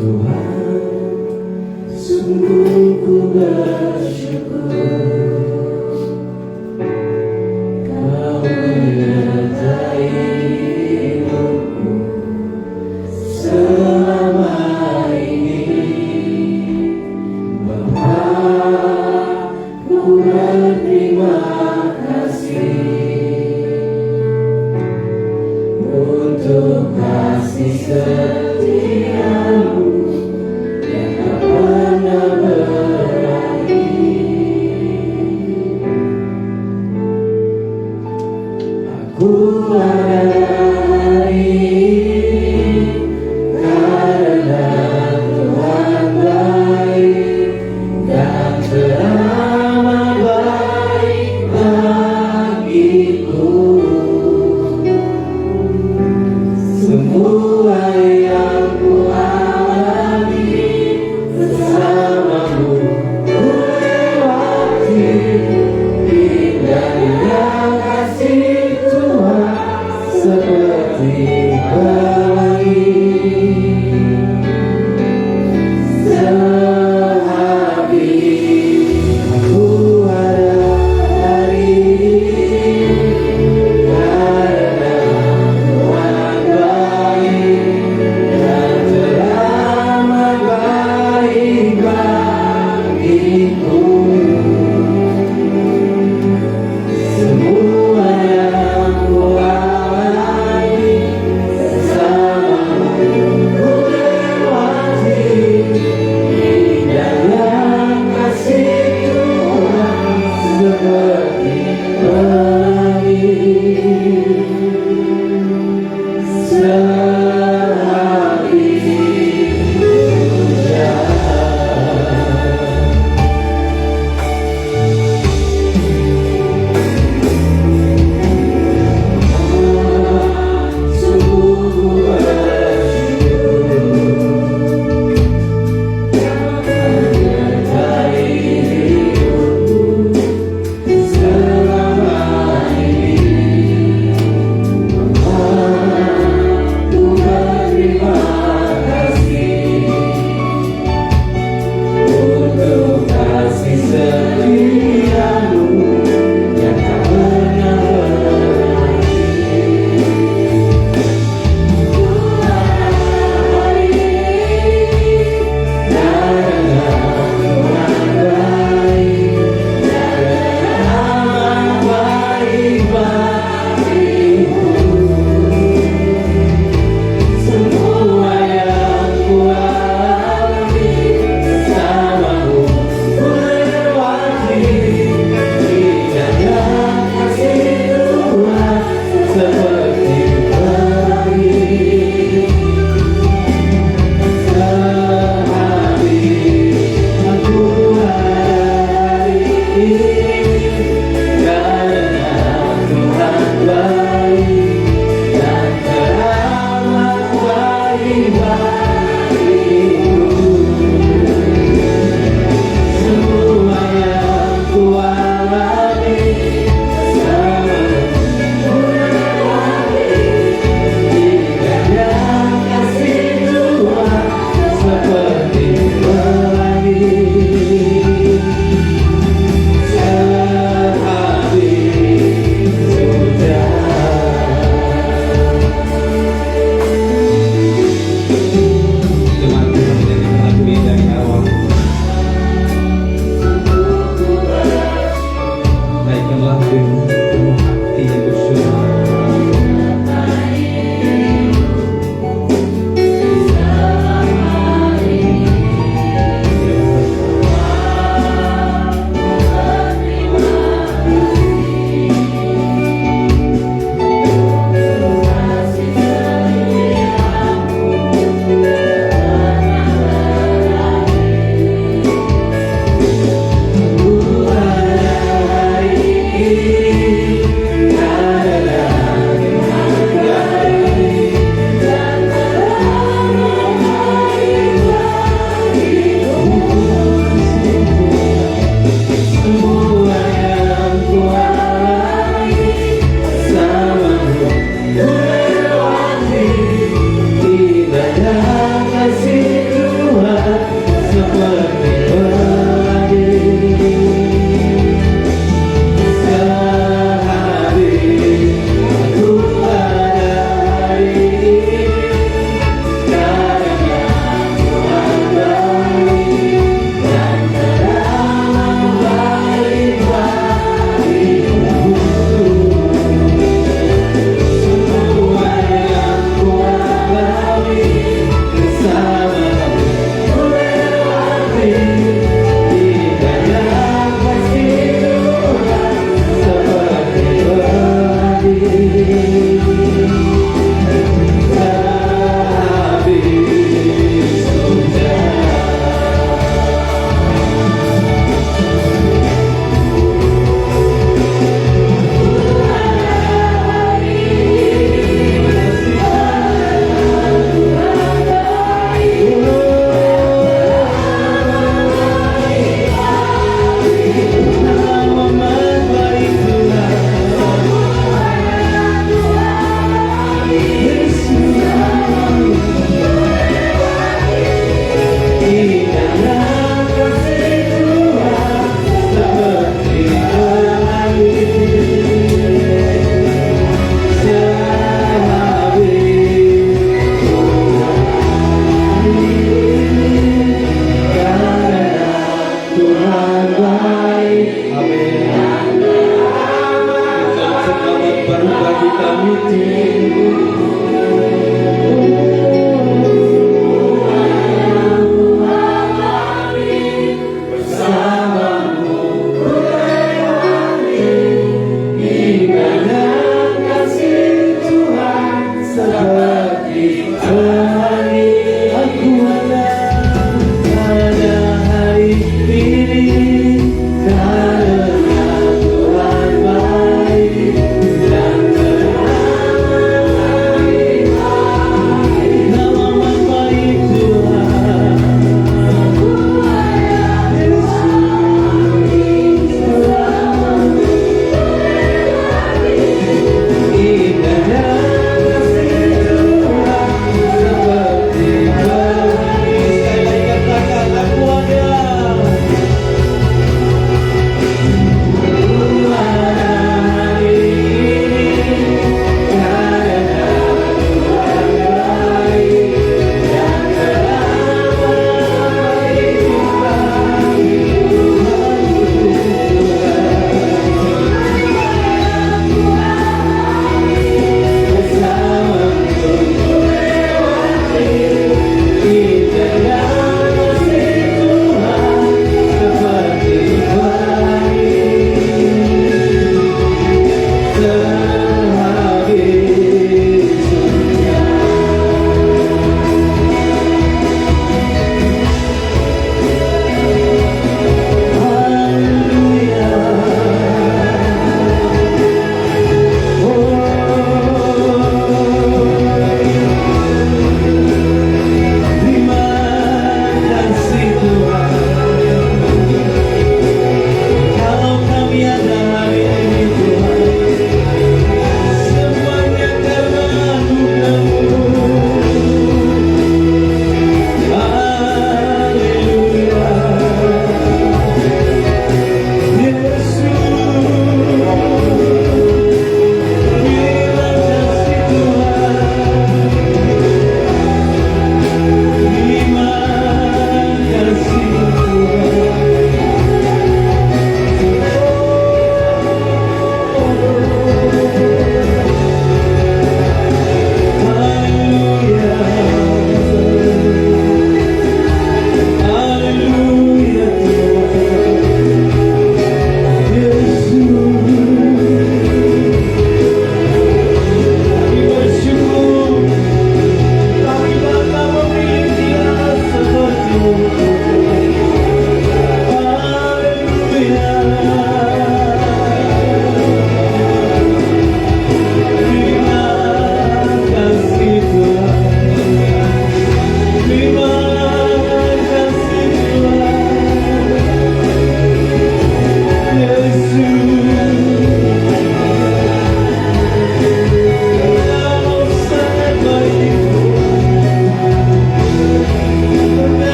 Tuhan, sungguh ku bersyukur Kau menyertai hidupku selama ini. Bapa, ku berterima kasih untuk kasih setiamu yang tak pernah berakhir. Aku ada hari ini karena Tuhan baik dan teramat baik bagiku. Semua yang ku alami bersamamu ku lewati. Indahnya kasih Tuhan seperti pelangi. Sehabis aku ada hari ini karena Tuhan baik dan teramat baik bagiku. Semua yang ku alami bersamamu ku lewati. Indahnya kasih Tuhan seperti pelangi. Sehabis hujan, sungguh ku bersyukur menyertai hidupku selama ini. Ku berterima kasih untuk kasih setiamu yang tak pernah berakhir. Hari ini karena Tuhan baik dan teramat baik bagiku. Semua yang ku alami bersamamu ku lewati. Indahnya kasih Tuhan seperti pelangi. Sehabis aku hari ini karena Tuhan baik dan teramat baik bagiku. Semua yang ku alami bersamamu ku lewati. Indahnya kasih Tuhan seperti pelangi. Sehabis hujan,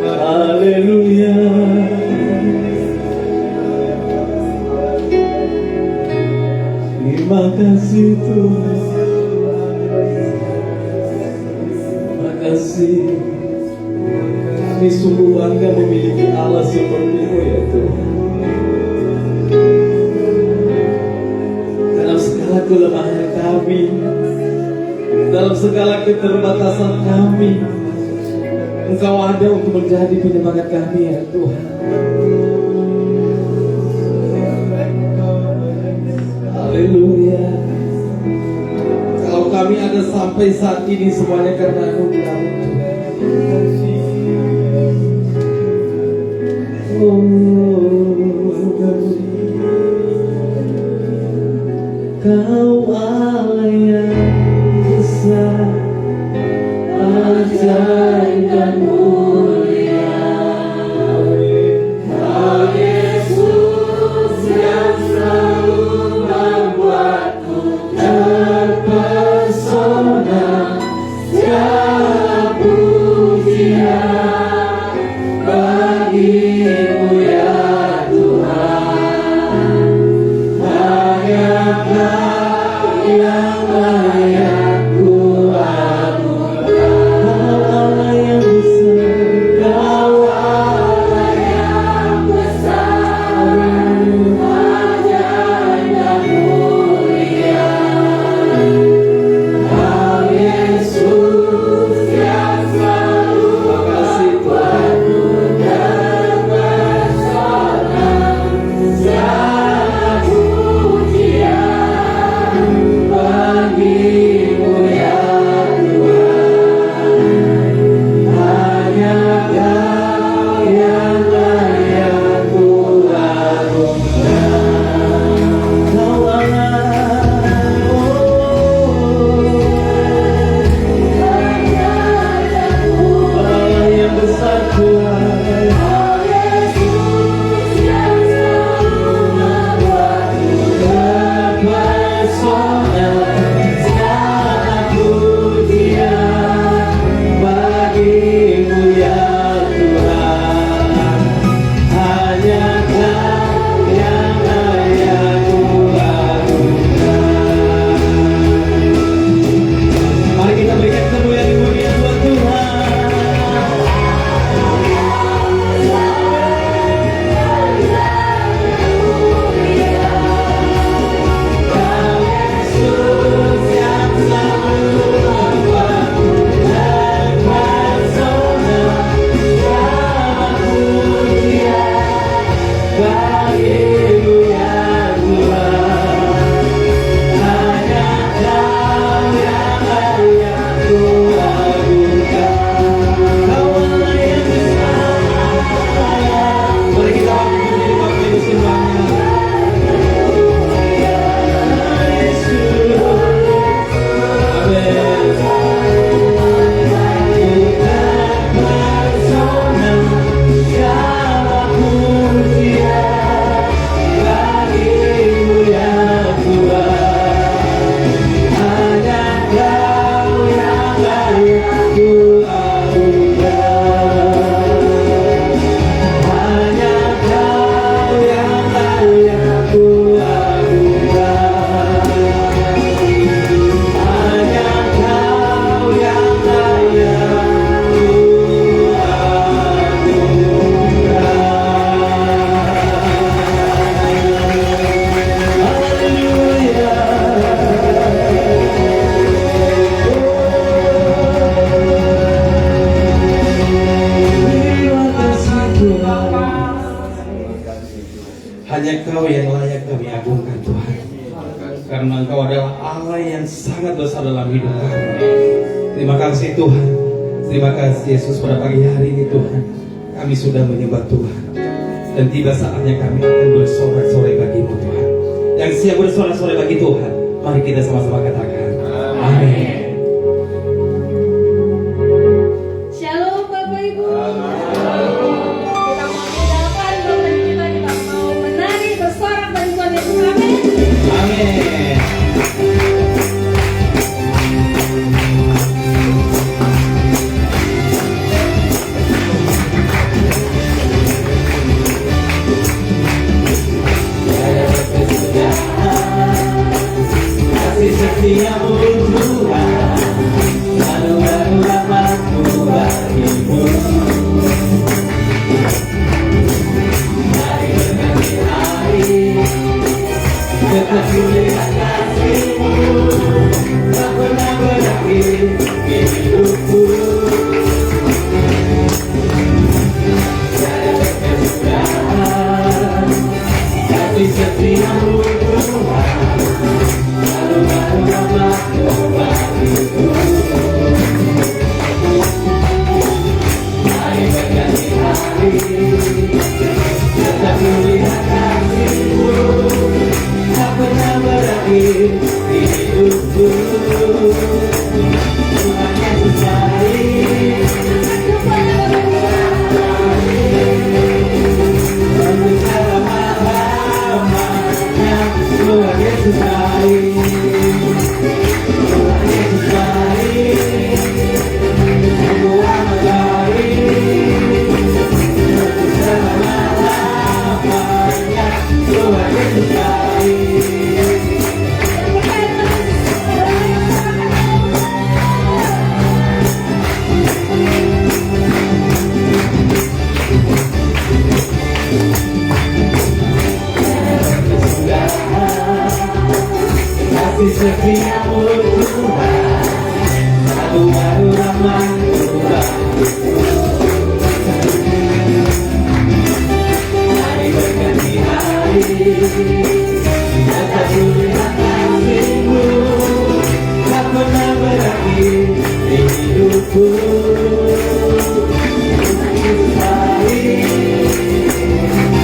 Haleluya. Terima kasih Tuhan. Terima kasih. Kami sungguh bangga memiliki Allah seperti-Mu ya Tuhan. Dalam segala kelemahan kami, dalam segala keterbatasan kami, Engkau ada untuk menjadi penyemangat kami ya Tuhan. Haleluya. Kalau kami ada sampai saat ini semuanya karena anugerah-Mu Tuhan. Kau Allah yang besar, ajaib dan mulia. Kau Yesus yang selalu membuatku terpesona. Segala pujian bagi-Mu ya Tuhan. Hanya Kau yang layak ku anugerah. Kau Allah yang besar, Kau Allah yang besar, ajaib dan mulia. Kau Yesus yang selalu membuatku terpesona. Segala pujian bagi-Mu ya Tuhan. Hanya Kau yang layak ku anugerah. Kau Allah yang besar Tuhan. Kau Yesus yang selalu membuatku terpesona. Segala pujian bagi-Mu ya Tuhan. Hanya Kau yang layak ku anugerah. Mari kita berikan kemuliaan yang mulia buat Tuhan. Kau Yesus yang selalu membuatku terpesona. Segala pujian bagi-Mu ya Tuhan. Hanya Kau yang layak ku anugerah. Kau Allah yang besar. Mari kita menjadi bangsa bersembahnya. Yesus. Amin. Terpesona. Segala pujian bagi-Mu ya Tuhan. Hanya Kau yang layak ku anugerah. Hanya Kau yang layak ku anugerah. Hanya Kau yang layak ku anugerah. Haleluya. Terima kasih Tuhan. Hanya Kau yang layak kami agungkan Tuhan. Karena Engkau adalah Allah yang sangat besar dalam hidup kami. Terima kasih Tuhan. Terima kasih Yesus pada pagi hari ini Tuhan. Kami sudah menyembah Tuhan. Dan tiba saatnya kami akan bersorak-sorai bagi-Mu Tuhan. Yang siap bersorak-sorai bagi Tuhan, mari kita sama-sama katakan amin. Shalom Bapak Ibu. Kita mau meninggalkan Bapak kita mau menari bersorak bagi Tuhan Yesus. Amin. Amin. Tetap melihat kasih-Mu, tak pernah berakhir di hidupku. Tiada kesudahan, kasih setia-Mu Tuhan, selalu baru bagiku. Hari berganti hari, tetap melihat kasih-Mu, tak pernah berakhir di hidupku. Tuhan Yesus baik, untuk selama-lamanya. Tuhan Yesus baik, Tuhan Yesus baik, sungguh amat baik, untuk selama-lamanya. Tuhan Yesus baik. Kasih setia-Mu Tuhan, selalu baru ramah bagiku. Hari berganti hari, tetap melihat kasih-Mu, tak pernah berakhir di hidupku. Tuhan Yesus baik,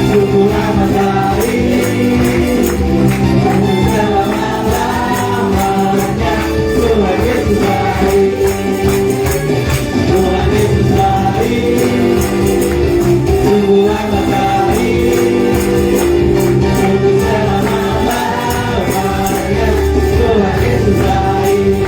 sungguh amat baik, untuk selama-lamanya. Tuhan Yesus baik, Tuhan Yesus baik, sungguh amat baik, untuk selama-lamanya. Tuhan Yesus baik.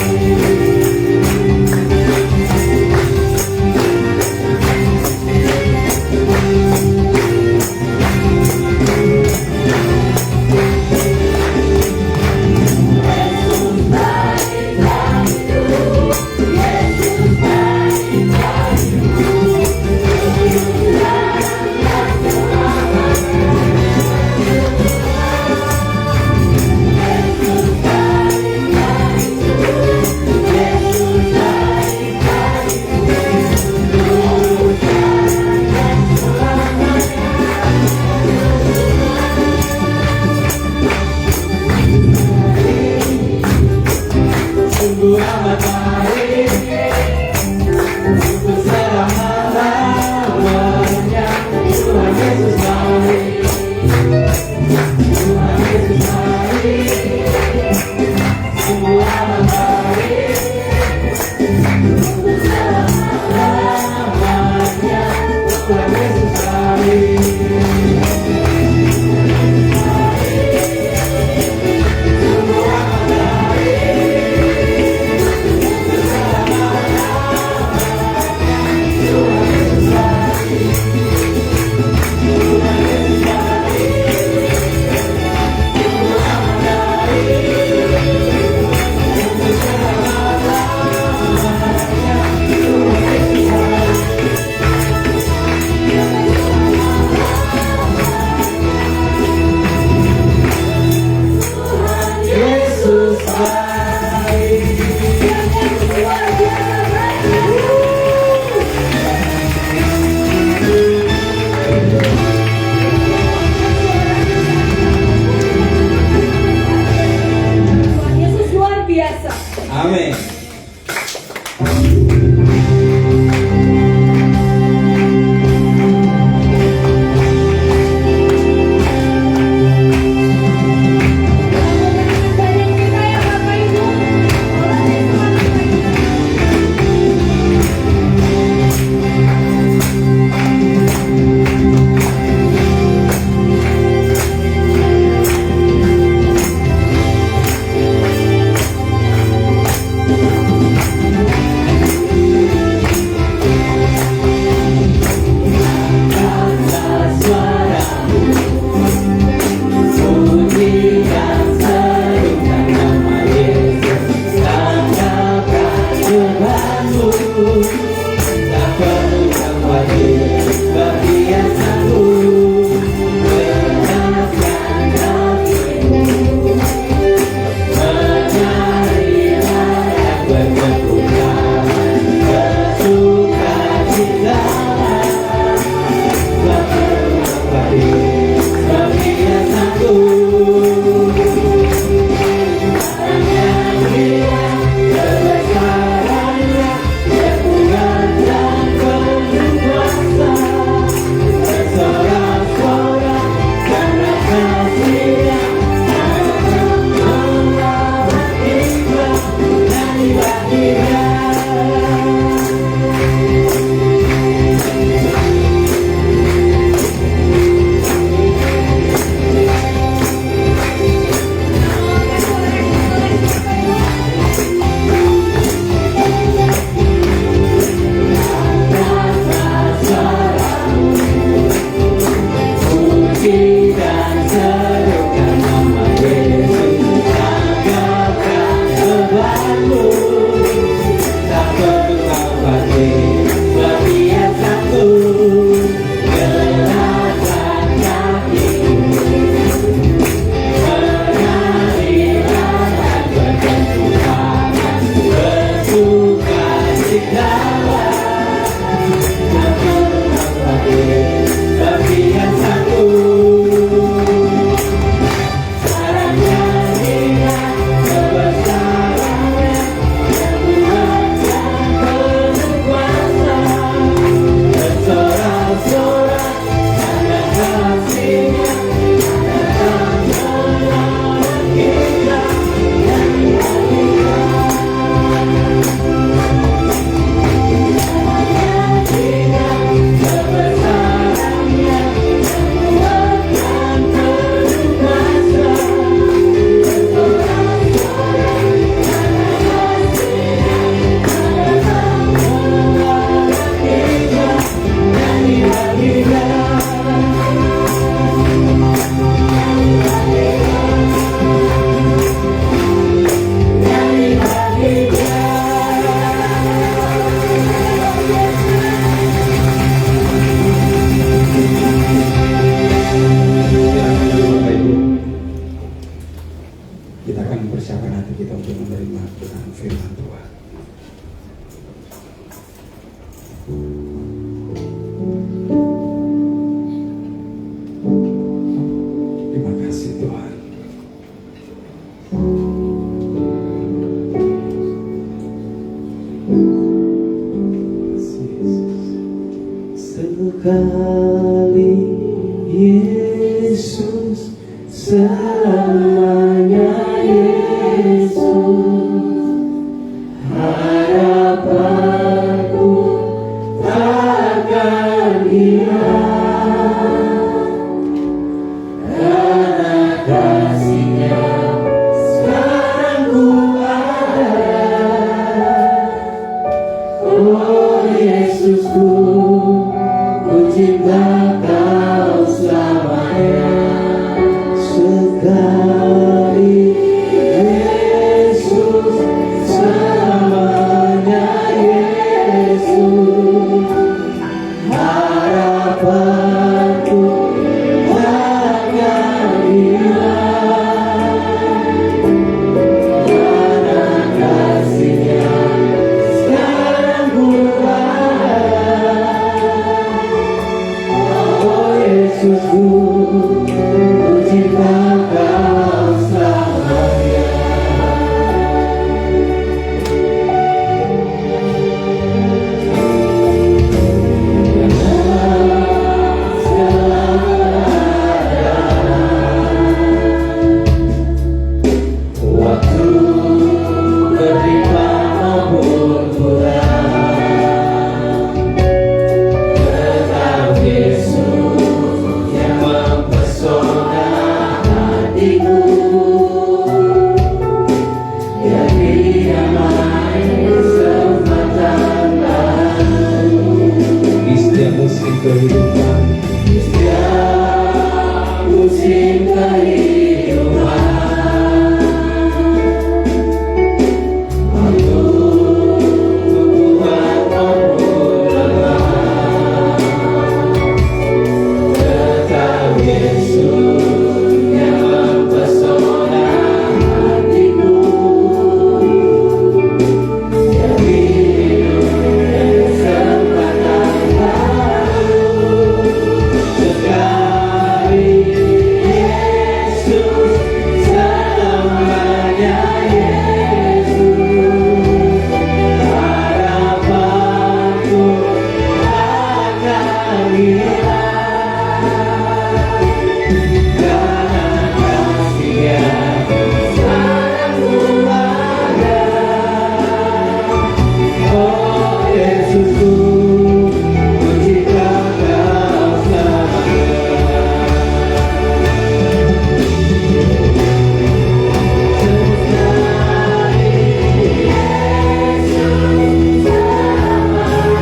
Sungguh amat baik, untuk selama-lamanya. Tuhan Yesus baik, Tuhan Yesus baik, sungguh amat baik, untuk selama-lamanya. Tuhan Yesus baik. Tuhan Yesus baik. sekali Yesus, selamanya Yesus, harapanku takkan hilang, karena kasih-Nya sekarang ku ada. Oh Yesusku, ku cinta Kau selamanya. Sekali Yesus, selamanya Yesus, harapanku takkan hilang, karena kasih-Nya sekarang ku ada. Oh Yesusku, ku cinta Kau selamanya. Waktu berlimpah maupun kurang, tetap Yesus yang mempesona hatiku. Ya Dia main kesempatan baru di setiap musim kehidupan, di setiap musim kehidupan. Waktu kuat maupun lelah, tetap Yesus yang mempesona hatiku. Ya hidup dan kesempatan baru, sekali Yesus, selamanya Yesus, harapanku takkan hilang, karena kasih-Nya sekarang ku ada. Oh Yesusku, ku cinta Kau selamanya. Sekali Yesus, selamanya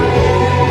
Yesus,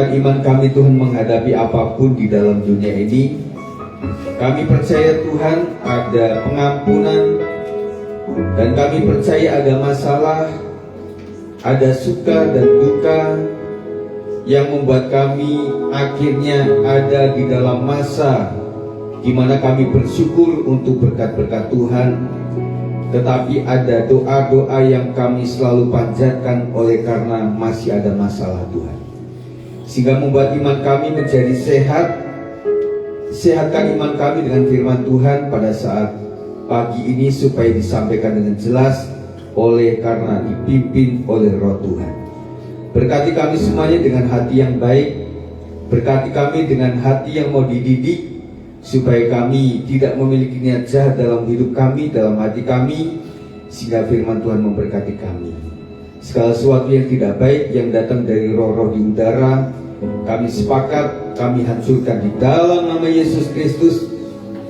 kuatkan iman kami Tuhan menghadapi apapun di dalam dunia ini. Kami percaya Tuhan ada pengampunan, dan kami percaya ada masalah, ada suka dan duka yang membuat kami akhirnya ada di dalam masa di mana kami bersyukur untuk berkat-berkat Tuhan. Tetapi ada doa-doa yang kami selalu panjatkan oleh karena masih ada masalah Tuhan, sehingga membuat iman kami menjadi sehat. Sehatkan iman kami dengan firman Tuhan pada saat pagi ini supaya disampaikan dengan jelas oleh karena dipimpin oleh Roh Tuhan. Berkati kami semuanya dengan hati yang baik. Berkati kami dengan hati yang mau dididik, supaya kami tidak memiliki niat jahat dalam hidup kami, dalam hati kami, sehingga firman Tuhan memberkati kami. Segala sesuatu yang tidak baik yang datang dari roh-roh di udara, kami sepakat, kami hancurkan di dalam nama Yesus Kristus.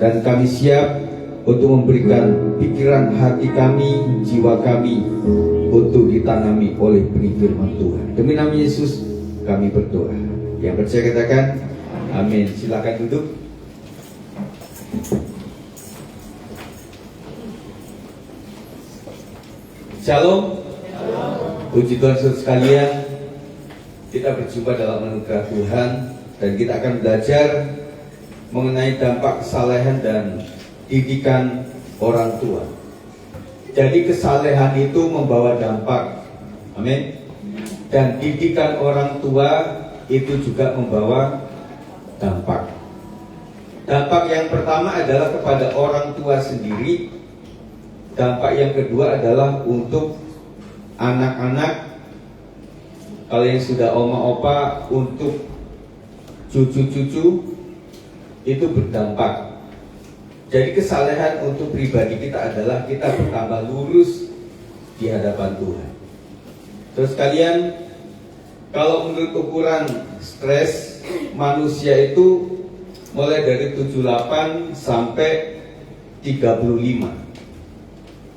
Dan kami siap untuk memberikan pikiran hati kami, jiwa kami untuk ditanami oleh benih firman Tuhan. Demi nama Yesus kami berdoa. Yang percaya katakan amin. Silakan duduk. Shalom. Puji Tuhan saudara sekalian, kita berjumpa dalam anugerah Tuhan dan kita akan belajar mengenai dampak kesalehan dan didikan orang tua. Jadi kesalehan itu membawa dampak, amin. Dan didikan orang tua itu juga membawa dampak. Dampak yang pertama adalah kepada orang tua sendiri. Dampak yang kedua adalah untuk anak-anak. Kalau yang sudah oma opa, untuk cucu-cucu itu berdampak. Jadi kesalehan untuk pribadi kita adalah kita bertambah lurus di hadapan Tuhan. Terus kalian, kalau menurut ukuran stres manusia itu mulai dari 78 sampai 35.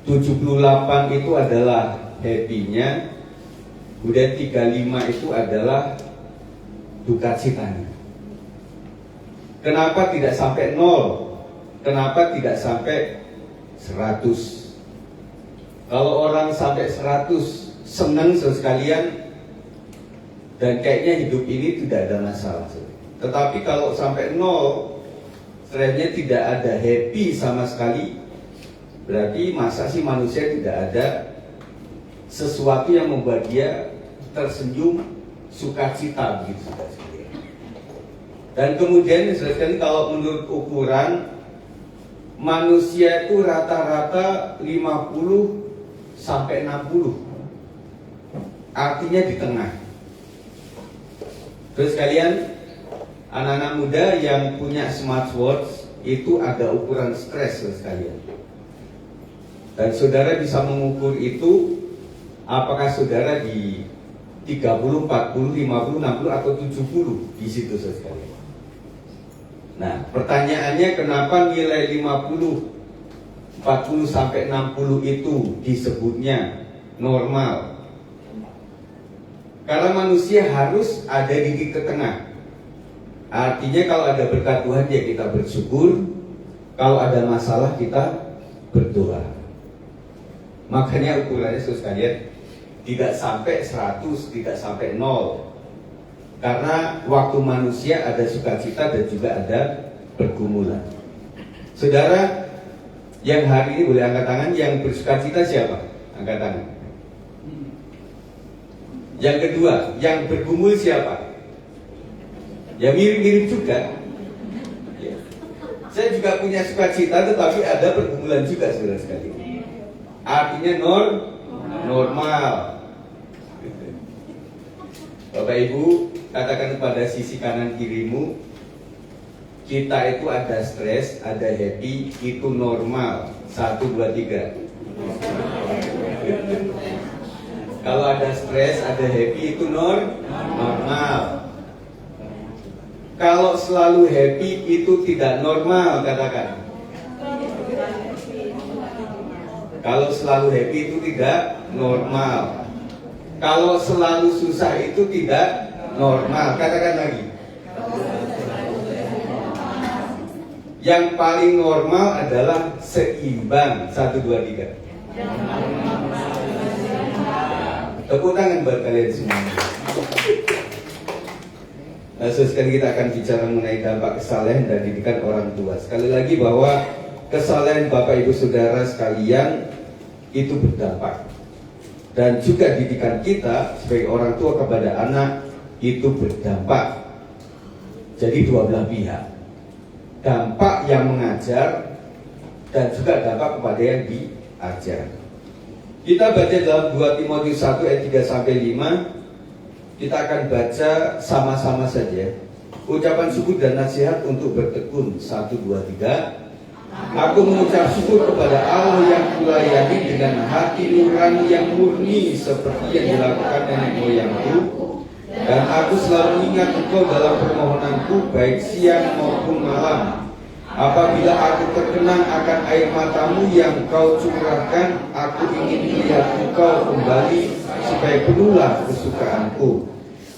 78 itu adalah happy-nya, kemudian 35 itu adalah duka citanya. Kenapa tidak sampai 0? Kenapa tidak sampai 100? Kalau orang sampai 100 senang sekalian, dan kayaknya hidup ini tidak ada masalah. Tetapi kalau sampai 0, stresnya tidak ada happy sama sekali, berarti masa sih manusia tidak ada sesuatu yang membuat dia tersenyum, sukacita begitu. Dan kemudian sekali kalau menurut ukuran manusia itu rata-rata 50 sampai 60. Artinya di tengah. Terus kalian anak-anak muda yang punya smartwatch itu ada ukuran stres sekalian. Dan saudara bisa mengukur itu apakah saudara di 30, 40, 50, 60 atau 70 di situ sekalian. Nah, pertanyaannya kenapa nilai 50, 40 sampai 60 itu disebutnya normal? Karena manusia harus ada di titik tengah. Artinya kalau ada berkat Tuhan ya kita bersyukur, kalau ada masalah kita berdoa. Makanya ukurannya sekalian tidak sampai 100, tidak sampai 0. Karena waktu manusia ada sukacita dan juga ada pergumulan. Saudara yang hari ini boleh angkat tangan, yang bersukacita siapa? Angkat tangan. Yang kedua, yang bergumul siapa? Ya mirip-mirip juga. Ya. Saya juga punya sukacita, tetapi ada pergumulan juga saudara sekalian. Artinya normal. Bapak Ibu, katakan kepada sisi kanan kirimu, kita itu ada stres, ada happy, itu normal. 1, 2, 3. Kalau ada stres, ada happy, itu normal. Kalau selalu happy, itu tidak normal, katakan. Kalau selalu happy itu tidak normal. Kalau selalu susah itu tidak normal. Katakan lagi. Yang paling normal adalah seimbang. 1, 2, 3. Tepuk tangan buat kalian semua. Nah, sekarang kita akan bicara mengenai dampak kesalehan dan didikan orang tua. Sekali lagi bahwa kesalehan Bapak Ibu Saudara sekalian itu berdampak. Dan juga didikan kita sebagai orang tua kepada anak itu berdampak. Jadi dua belah pihak. Dampak yang mengajar dan juga dampak kepada yang diajar. Kita baca dalam 2 Timotius 1 ayat 3-5. Kita akan baca sama-sama saja. Ucapan syukur dan nasihat untuk bertekun. 1, 2, 3. Aku mengucap syukur kepada Allah yang kulayani dengan hati nurani yang murni seperti yang dilakukan nenek moyangku. Dan aku selalu ingat engkau dalam permohonanku baik siang maupun malam. Apabila aku terkenang akan air matamu yang kau curahkan, aku ingin melihat engkau kembali supaya penuhlah kesukaanku.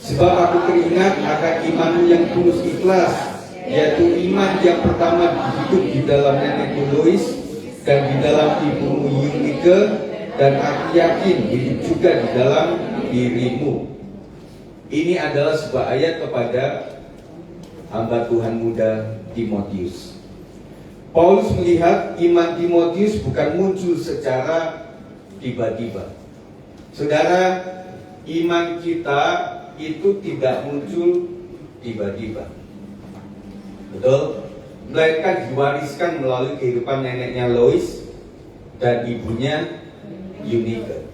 Sebab aku teringat akan imanmu yang tulus ikhlas, yaitu iman yang pertama hidup di dalam nenekmu Lois dan di dalam ibumu Eunike, dan aku yakin hidup juga di dalam dirimu. Ini adalah sebuah ayat kepada hamba Tuhan muda Timotius. Paulus melihat iman Timotius bukan muncul secara tiba-tiba. Saudara, iman kita itu tidak muncul tiba-tiba. Betul? Melainkan diwariskan melalui kehidupan neneknya Lois dan ibunya Eunike.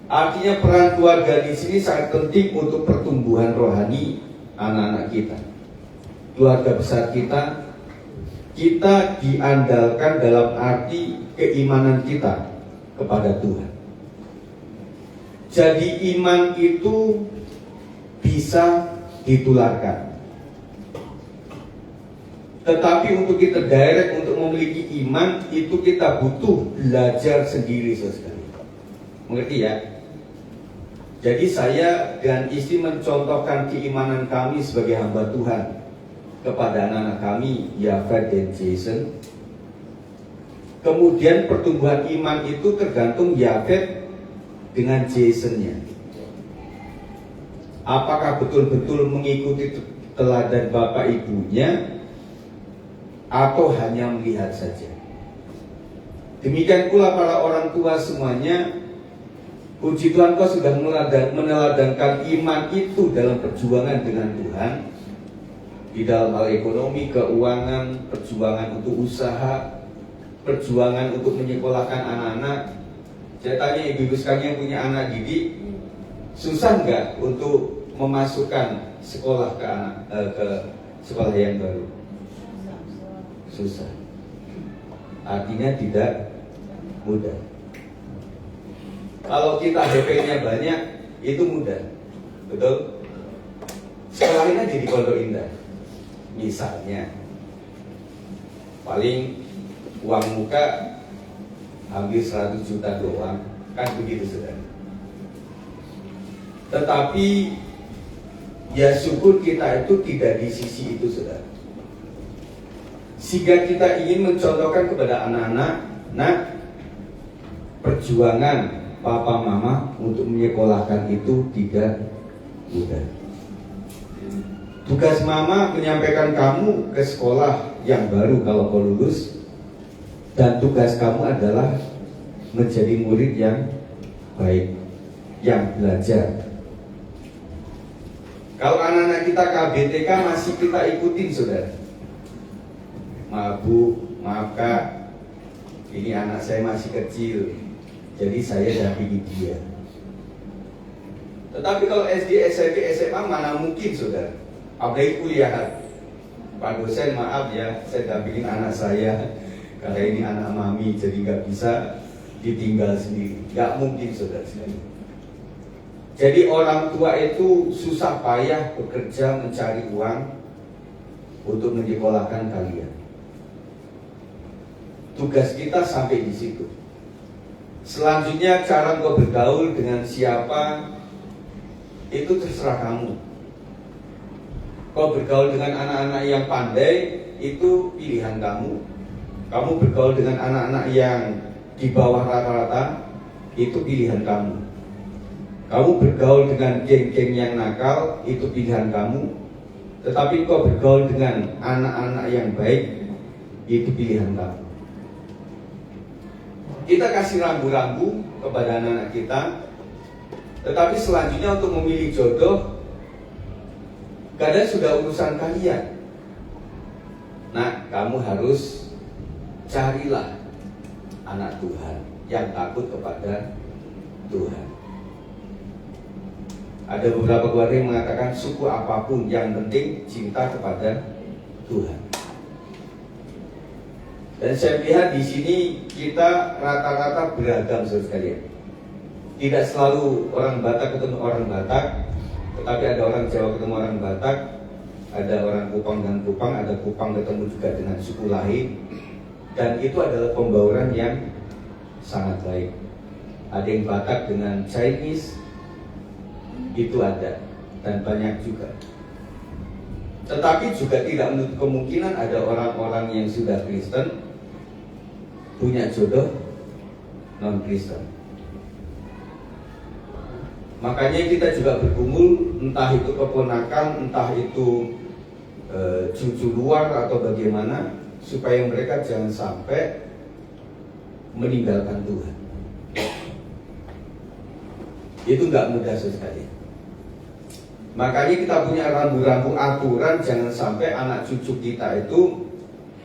Artinya peran keluarga di sini sangat penting untuk pertumbuhan rohani anak-anak kita. Keluarga besar kita diandalkan dalam arti keimanan kita kepada Tuhan. Jadi iman itu bisa ditularkan. Tetapi untuk kita direct untuk memiliki iman itu kita butuh belajar sendiri sekali. Mengerti ya? Jadi saya dan istri mencontohkan keimanan kami sebagai hamba Tuhan kepada anak-anak kami, Yafet dan Jason. Kemudian pertumbuhan iman itu tergantung Yafet dengan Jasonnya. Apakah betul-betul mengikuti teladan bapak ibunya atau hanya melihat saja? Demikian pula para orang tua semuanya. Puji Tuhan, kau sudah meneladankan iman itu dalam perjuangan dengan Tuhan. Di dalam hal ekonomi, keuangan, perjuangan untuk usaha, perjuangan untuk menyekolahkan anak-anak. Saya tanya ibu-ibu sekalian yang punya anak didik, susah nggak untuk memasukkan sekolah ke sekolah yang baru? Susah. Artinya tidak mudah. Kalau kita HP-nya banyak, itu mudah. Betul? Sekolahin aja di Pondok Indah. Misalnya, paling uang muka hampir 100 juta doang, kan begitu saudara. Tetapi ya syukur kita itu tidak di sisi itu saudara. Sehingga kita ingin mencontohkan kepada anak-anak, perjuangan papa mama untuk menyekolahkan itu tidak mudah. Tugas mama menyampaikan kamu ke sekolah yang baru kalau kau lulus, dan tugas kamu adalah menjadi murid yang baik, yang belajar. Kalau anak-anak kita KBTK masih kita ikutin saudara. Maaf bu, maaf kak, ini anak saya masih kecil, jadi saya dampingi dia. Tetapi kalau SD, SMP, SMA mana mungkin saudara. Apalagi kuliah. Pak dosen maaf ya, saya dampingin anak saya karena ini anak mami, jadi nggak bisa ditinggal sendiri. Nggak mungkin saudara sekalian. Jadi orang tua itu susah payah bekerja mencari uang untuk menyekolahkan kalian. Tugas kita sampai di situ. Selanjutnya cara engkau bergaul dengan siapa itu terserah kamu. Kau bergaul dengan anak-anak yang pandai, itu pilihan kamu. Kamu bergaul dengan anak-anak yang di bawah rata-rata, itu pilihan kamu. Kamu bergaul dengan geng-geng yang nakal, itu pilihan kamu. Tetapi kau bergaul dengan anak-anak yang baik, itu pilihan kamu. Kita kasih rambu-rambu kepada anak-anak kita, tetapi selanjutnya untuk memilih jodoh, kadang sudah urusan kalian. Nah, kamu harus carilah anak Tuhan yang takut kepada Tuhan. Ada beberapa keluarga yang mengatakan suku apapun, yang penting cinta kepada Tuhan. Dan saya lihat di sini kita rata-rata beragam sekalian. Tidak selalu orang Batak ketemu orang Batak, tetapi ada orang Jawa ketemu orang Batak, ada orang Kupang dan Kupang, ada Kupang ketemu juga dengan suku lain. Dan itu adalah pembauran yang sangat baik. Ada yang Batak dengan Chinese, itu ada, dan banyak juga. Tetapi juga tidak menutup kemungkinan ada orang-orang yang sudah Kristen punya jodoh non-Kristen. Makanya kita juga bergumul, entah itu keponakan, entah itu cucu luar atau bagaimana, supaya mereka jangan sampai meninggalkan Tuhan. Itu nggak mudah sekali. Makanya kita punya rambu-rambu aturan, jangan sampai anak cucu kita itu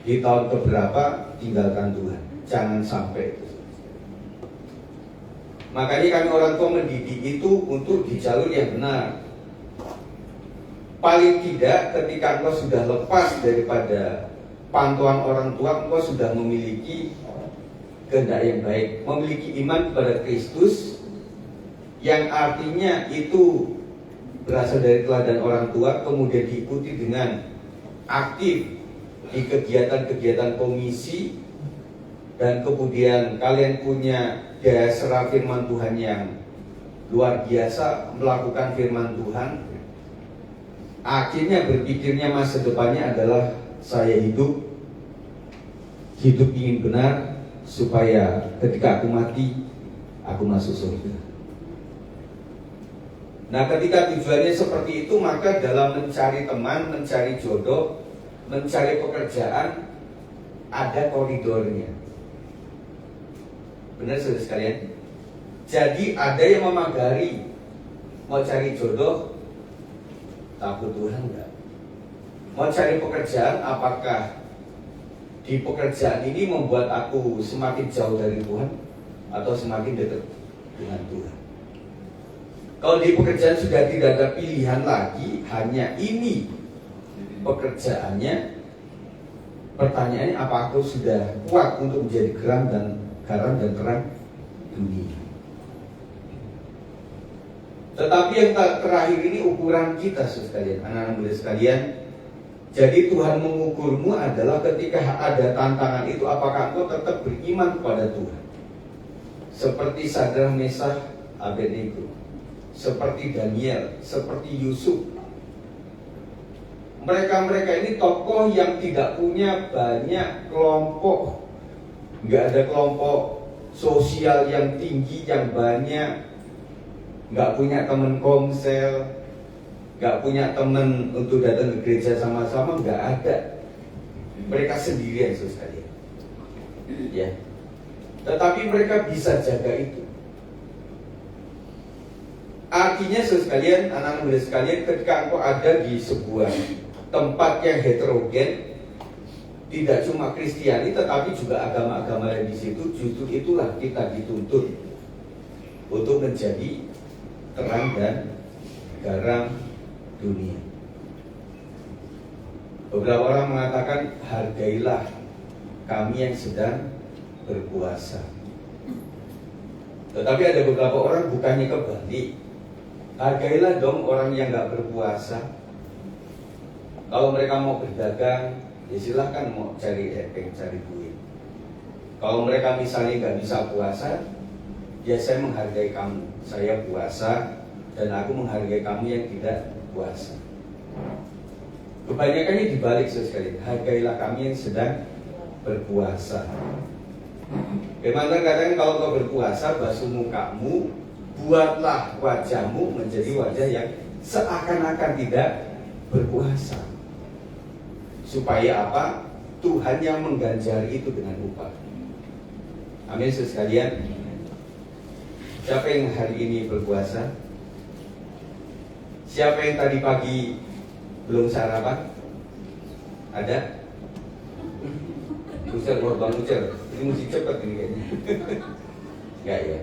di tahun keberapa tinggalkan Tuhan. Jangan sampai itu. Makanya kami orang tua mendidik itu untuk di jalur yang benar. Paling tidak ketika engkau sudah lepas daripada pantauan orang tua, engkau sudah memiliki kehendak yang baik, memiliki iman kepada Kristus, yang artinya itu berasal dari teladan orang tua, kemudian diikuti dengan aktif di kegiatan-kegiatan komisi, dan kemudian kalian punya dasar firman Tuhan yang luar biasa, melakukan firman Tuhan. Akhirnya berpikirnya masa depannya adalah saya hidup ingin benar, supaya ketika aku mati, aku masuk surga. Nah, ketika tujuannya seperti itu, maka dalam mencari teman, mencari jodoh, mencari pekerjaan, ada koridornya. Benar saudara sekalian? Jadi ada yang memagari, mau cari jodoh, takut Tuhan enggak? Mau cari pekerjaan, apakah di pekerjaan ini membuat aku semakin jauh dari Tuhan atau semakin dekat dengan Tuhan? Kalau di pekerjaan sudah tidak ada pilihan lagi, hanya ini pekerjaannya, pertanyaannya, apa aku sudah kuat untuk menjadi garam dan terang dunia? Tetapi yang terakhir ini ukuran kita sekalian, anak-anak muda sekalian. Jadi Tuhan mengukurmu adalah ketika ada tantangan itu, apakah engkau tetap beriman kepada Tuhan? Seperti Sadrah, Meshach, Abednego, seperti Daniel, seperti Yusuf. Mereka-mereka ini tokoh yang tidak punya banyak kelompok, nggak ada kelompok sosial yang tinggi, yang banyak, nggak punya teman komsel, nggak punya teman untuk datang ke gereja sama-sama, nggak ada. Mereka sendirian sekali, ya. Tetapi mereka bisa jaga itu. Artinya sekalian, anak-anak muda sekalian, ketika engkau ada di sebuah tempat yang heterogen, tidak cuma Kristiani tetapi juga agama-agama yang di situ, justru itulah kita dituntut untuk menjadi terang dan garam dunia. Beberapa orang mengatakan, hargailah kami yang sedang berpuasa. Tetapi ada beberapa orang bukannya kebalik, hargailah dong orang yang gak berpuasa. Kalau mereka mau berdagang, ya silahkan mau cari epeng, cari duit. Kalau mereka misalnya gak bisa puasa, ya saya menghargai kamu. Saya puasa, dan aku menghargai kamu yang tidak puasa. Kebanyakannya dibalik sekali. Hargailah kami yang sedang berpuasa. Memang kadang kalau kau berpuasa, basuh mukamu, buatlah wajahmu menjadi wajah yang seakan-akan tidak berpuasa. Supaya apa? Tuhan yang mengganjari itu dengan upah. Amin sekalian. Siapa yang hari ini berpuasa? Siapa yang tadi pagi belum sarapan? Ada? Ucel, Bang Ucel. Ini mesti cepat ini kayaknya. Enggak ya.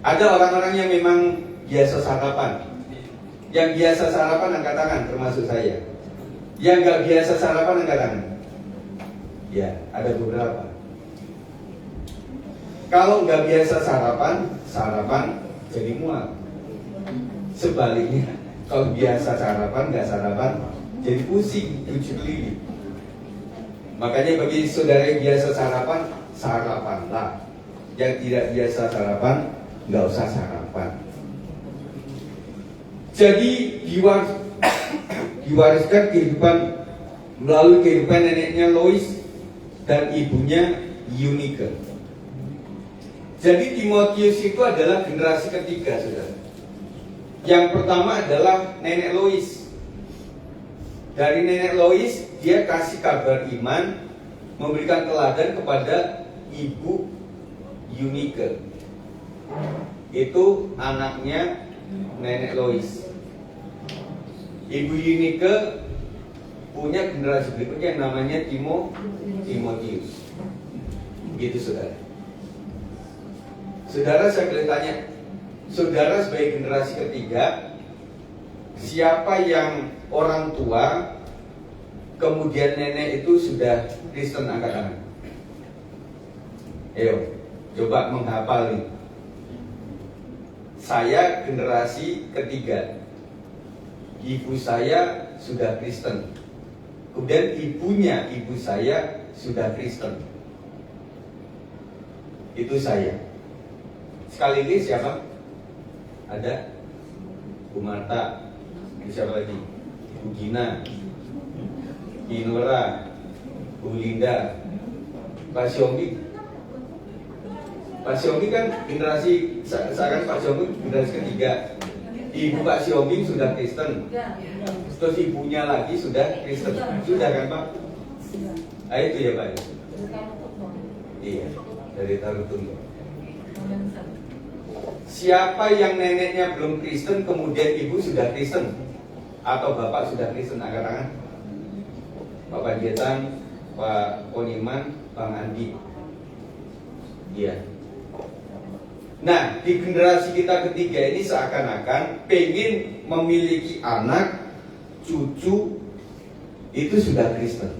Ada orang-orang yang memang biasa sarapan. Yang biasa sarapan angkat tangan, termasuk saya. Yang nggak biasa sarapan angkat tangan. Ya, ada beberapa. Kalau nggak biasa sarapan jadi mual. Sebaliknya, kalau biasa sarapan, nggak sarapan, jadi pusing, tujuh keliling. Makanya bagi saudara yang biasa sarapan, sarapanlah. Yang tidak biasa sarapan, nggak usah sarapan. Jadi diwariskan kehidupan melalui kehidupan neneknya Lois dan ibunya Eunike. Jadi Timotius itu adalah generasi ketiga, saudara. Yang pertama adalah nenek Lois. Dari nenek Lois, dia kasih kabar iman, memberikan teladan kepada ibu Eunike. Itu anaknya nenek Lois. Ibu Eunike punya generasi berikutnya yang namanya Timotius. Begitu saudara. Saudara, saya boleh tanya, saudara sebagai generasi ketiga, siapa yang orang tua kemudian nenek itu sudah Kristen, angkat tangan. Ayo, coba menghafal nih. Saya generasi ketiga. Ibu saya sudah Kristen. Kemudian ibu saya sudah Kristen. Itu saya. Sekali lagi siapa? Ada Bu Marta. Siapa lagi? Bu Gina, Inora, Bu Linda, Pak Siomi. Pak Siomi kan generasi, sekarang Pak Siomi generasi ketiga. Ibu Pak Siomi sudah Kristen. Terus ibunya lagi sudah Kristen. Sudah kan Pak? Ah, itu ya Pak. Iya, dari Tarutung. Siapa yang neneknya belum Kristen kemudian ibu sudah Kristen atau bapak sudah Kristen, angkat tangan. Bapak Jetan, Pak Poniman, Bang Andi. Iya. Nah, di generasi kita ketiga ini seakan-akan pengen memiliki anak, cucu itu sudah Kristen.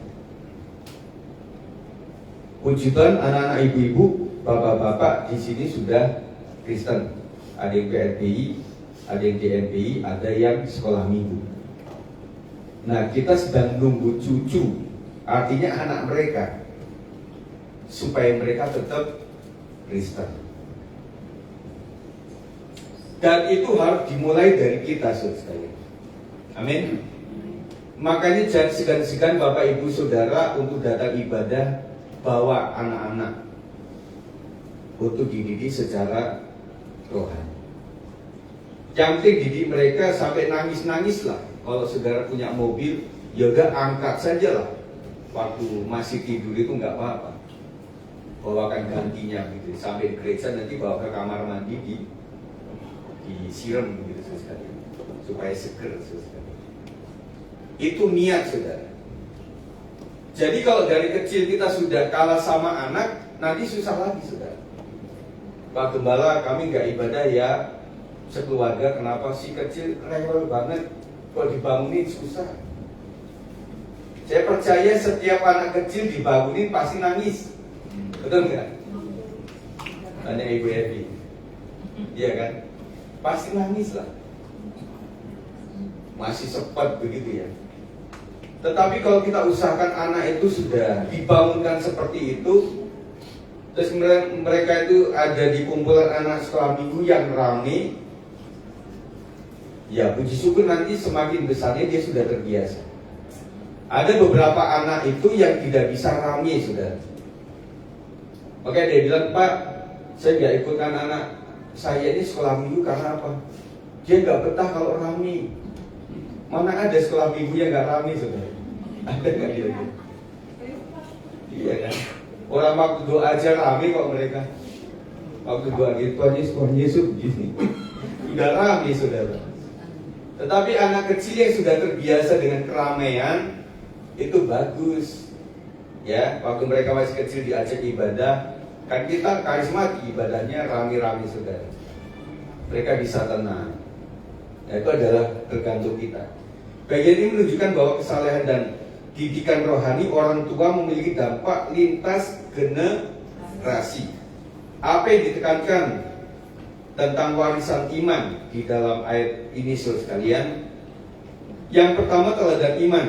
Puji Tuhan, anak-anak ibu-ibu, bapak-bapak di sini sudah Kristen. Ada yang PRBI, ada yang DMPI, ada yang sekolah minggu. Nah, kita sedang nunggu cucu, artinya anak mereka, supaya mereka tetap Kristen. Dan itu harus dimulai dari kita, saudara. Amin. Makanya jangan segan-segan Bapak Ibu Saudara untuk datang ibadah, bawa anak-anak untuk dididik secara rohani. Yang penting didik mereka sampai nangis-nangis lah. Kalau saudara punya mobil, ya udah angkat saja lah. Waktu masih tidur itu nggak apa-apa. Bawakan gantinya gitu. Sampai gereja nanti bawa ke kamar mandi disiram begitu sekali, supaya seger sekali. Itu niat saudara. Jadi kalau dari kecil kita sudah kalah sama anak, nanti susah lagi saudara. Pak Gembala, kami nggak ibadah ya sekeluarga. Kenapa sih kecil rewel banget? Kalau dibangunin susah. Saya percaya setiap anak kecil dibangunin pasti nangis. Betul nggak? Tanya Ibu Evi. Iya kan? Pasti nangis lah. Masih sempat begitu ya. Tetapi kalau kita usahakan anak itu sudah dibangunkan seperti itu, terus mereka itu ada di kumpulan anak sekolah minggu yang ramai, Ya, puji syukur nanti semakin besarnya dia sudah terbiasa. Ada beberapa anak itu yang tidak bisa rame, saudara. Makanya dia bilang, Pak, saya nggak ikutkan anak saya ini sekolah minggu karena apa? Dia nggak betah kalau rame. Mana ada sekolah minggu yang nggak rame, saudara? Ada nggak dia? Iya kan? Orang waktu doa aja rame kok mereka. Waktu doa gitu, Tuhan Yesus gini. Udah rame, saudara. Tetapi anak kecil yang sudah terbiasa dengan keramaian itu bagus. Ya, waktu mereka masih kecil diajak ibadah, kan kita karismatik ibadahnya rame-rame, saudara. Mereka bisa tenang. Nah, itu adalah tergantung kita. Bagian ini menunjukkan bahwa kesalehan dan didikan rohani orang tua memiliki dampak lintas generasi. Apa yang ditekankan tentang warisan iman di dalam ayat ini, saudara sekalian? Yang pertama, teladan iman.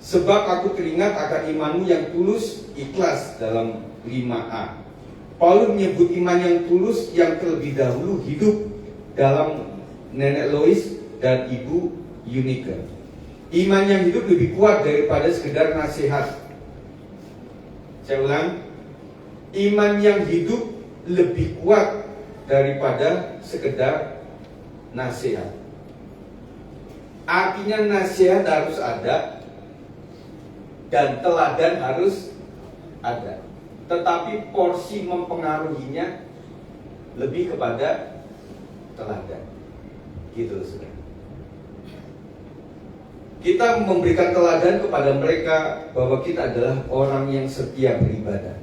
Sebab aku teringat akan imanmu yang tulus, ikhlas, dalam 5a. Paulus menyebut iman yang tulus yang terlebih dahulu hidup dalam nenek Lois dan ibu Eunike. Iman yang hidup lebih kuat daripada sekedar nasihat. Saya ulang, iman yang hidup lebih kuat daripada sekedar nasihat. Artinya nasihat harus ada dan teladan harus ada, tetapi porsi mempengaruhinya lebih kepada teladan. Gitu, saudara. Kita memberikan teladan kepada mereka bahwa kita adalah orang yang setia beribadah,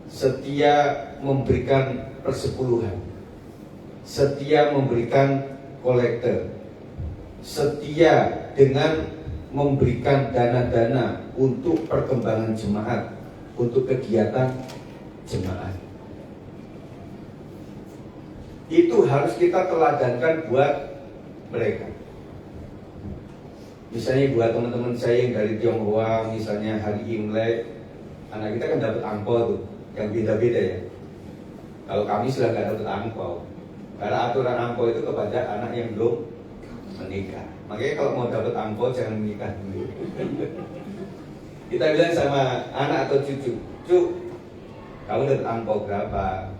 setia memberikan persepuluhan, setia memberikan kolektor, setia dengan memberikan dana-dana untuk perkembangan jemaat, untuk kegiatan jemaat. Itu harus kita teladankan buat mereka. Misalnya buat teman-teman saya yang dari Tionghoa, misalnya hari Imlek, anak kita kan dapat angpau tuh, yang beda-beda ya. Kalau kami sudah nggak dapat angpau, karena aturan angpau itu kepada anak yang belum menikah. Makanya kalau mau dapat angpau jangan menikah dulu. Kita bilang sama anak atau cucu, Cuk, kamu dapat angpau berapa?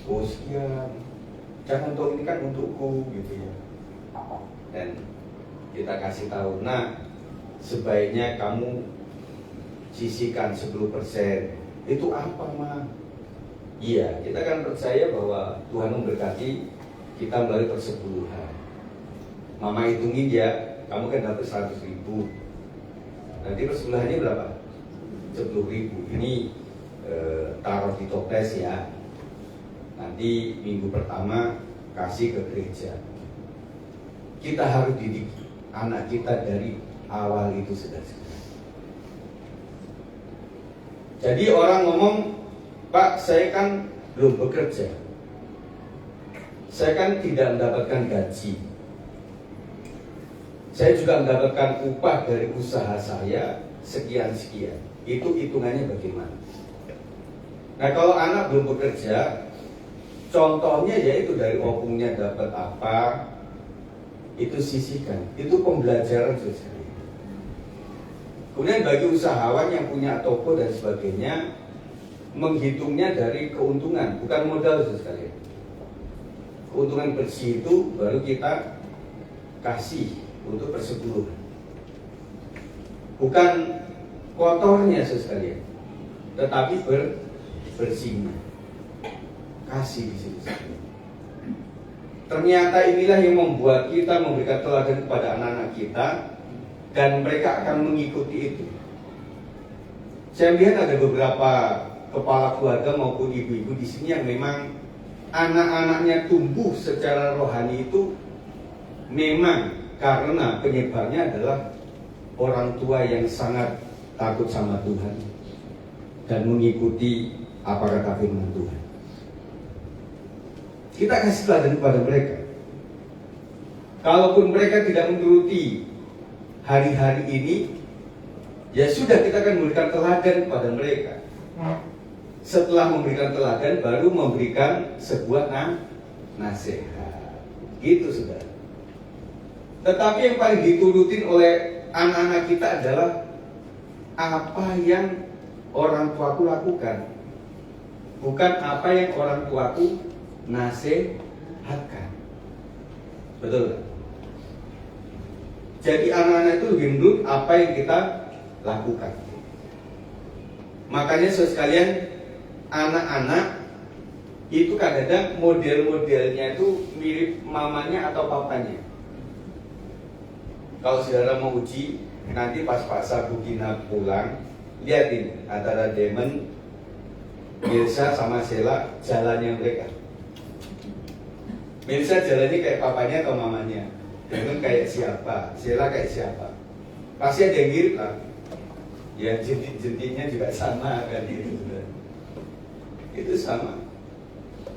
Oh sekian. Jangan untuk ini kan untukku gitu ya. Dan kita kasih tahu, nah sebaiknya kamu sisihkan 10%. Itu apa, Ma? Iya, kita kan percaya bahwa Tuhan memberkati kita melalui persepuluhan. Mama hitungin ya, kamu kan dapat 100.000. Nanti persepuluhannya berapa? 10.000. Ini taruh di toples ya. Nanti minggu pertama kasih ke gereja. Kita harus didik anak kita dari awal itu, saudara. Jadi orang ngomong, Pak, saya kan belum bekerja, saya kan tidak mendapatkan gaji, saya juga mendapatkan upah dari usaha saya sekian-sekian. Itu hitungannya bagaimana? Nah, kalau anak belum bekerja, contohnya yaitu dari opungnya dapat apa, itu sisihkan. Itu pembelajaran saudara. Kemudian bagi usahawan yang punya toko dan sebagainya, menghitungnya dari keuntungan, bukan modal saudara. Keuntungan bersih itu baru kita kasih untuk persepuluhan. Bukan kotornya saudara, tetapi bersihnya. Kasih di situ. Ternyata inilah yang membuat kita memberikan teladan kepada anak-anak kita, dan mereka akan mengikuti itu. Saya lihat ada beberapa kepala keluarga maupun ibu-ibu di sini yang memang anak-anaknya tumbuh secara rohani itu memang karena penyebabnya adalah orang tua yang sangat takut sama Tuhan dan mengikuti apa kata firman Tuhan. Kita kasih teladan kepada mereka. Kalaupun mereka tidak menuruti hari-hari ini, ya sudah, kita akan memberikan teladan kepada mereka. Setelah memberikan teladan, baru memberikan sebuah nasihat. Gitu, saudara. Tetapi yang paling diturutin oleh anak-anak kita adalah apa yang orang tuaku lakukan, bukan apa yang orang tuaku nasihatkan. Betul gak? Jadi anak-anak itu lebih menurut apa yang kita lakukan. Makanya saudara sekalian, anak-anak itu kadang-kadang model-modelnya itu mirip mamanya atau papanya. Kalau saudara mau uji, nanti pas Pak Sabugina pulang, lihatin antara Damon, Mirsa sama Sheila jalannya mereka. Mirsa jalannya kayak papanya atau mamanya, Damon kayak siapa, Sheila kayak siapa. Pasti ada yang mirip lah. Ya jentik-jentiknya juga sama kan itu. Itu sama.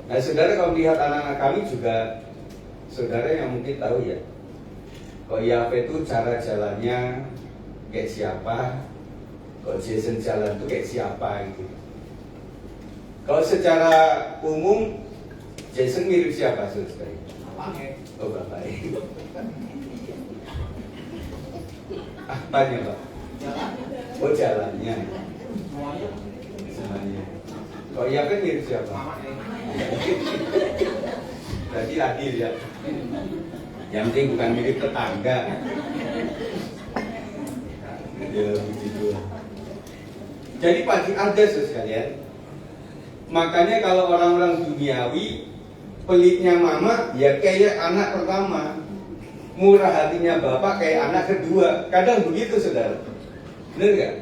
Nah saudara, kalau melihat anak-anak kami juga, saudara yang mungkin tahu ya, kalau Yahweh itu cara jalannya kayak siapa, kalau Jason jalan itu kayak siapa gitu. Kalau secara umum Jason mirip siapa saudara? Bapaknya. Oh bapaknya. Apanya Pak? Oh jalannya. Semuanya. Kalau Yahweh mirip siapa? Berarti adil ya. Yang penting bukan mirip tetangga. Ya begitu. Jadi pasti ada sekalian. Makanya kalau orang-orang duniawi, pelitnya mama ya kayak anak pertama, murah hatinya bapak kayak anak kedua. Kadang begitu saudara. Benar gak?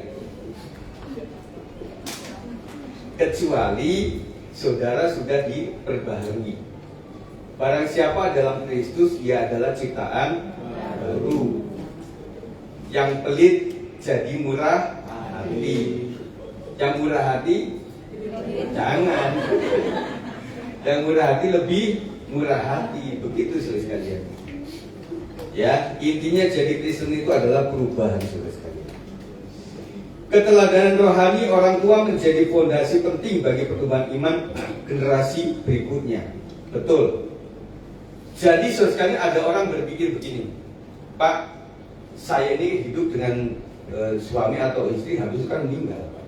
Kecuali saudara sudah diperbaharui. Barang siapa dalam Kristus, ia adalah ciptaan baru. Yang pelit jadi murah hati. Yang murah hati jangan. Yang murah hati lebih murah hati. Begitu saudara sekalian. Ya, intinya jadi Kristen itu adalah perubahan saudara sekalian. Keteladanan rohani orang tua menjadi fondasi penting bagi pertumbuhan iman generasi berikutnya. Betul. Jadi sekali ada orang berpikir begini, Pak, saya ini hidup dengan suami atau istri habis itu kan meninggal, Pak.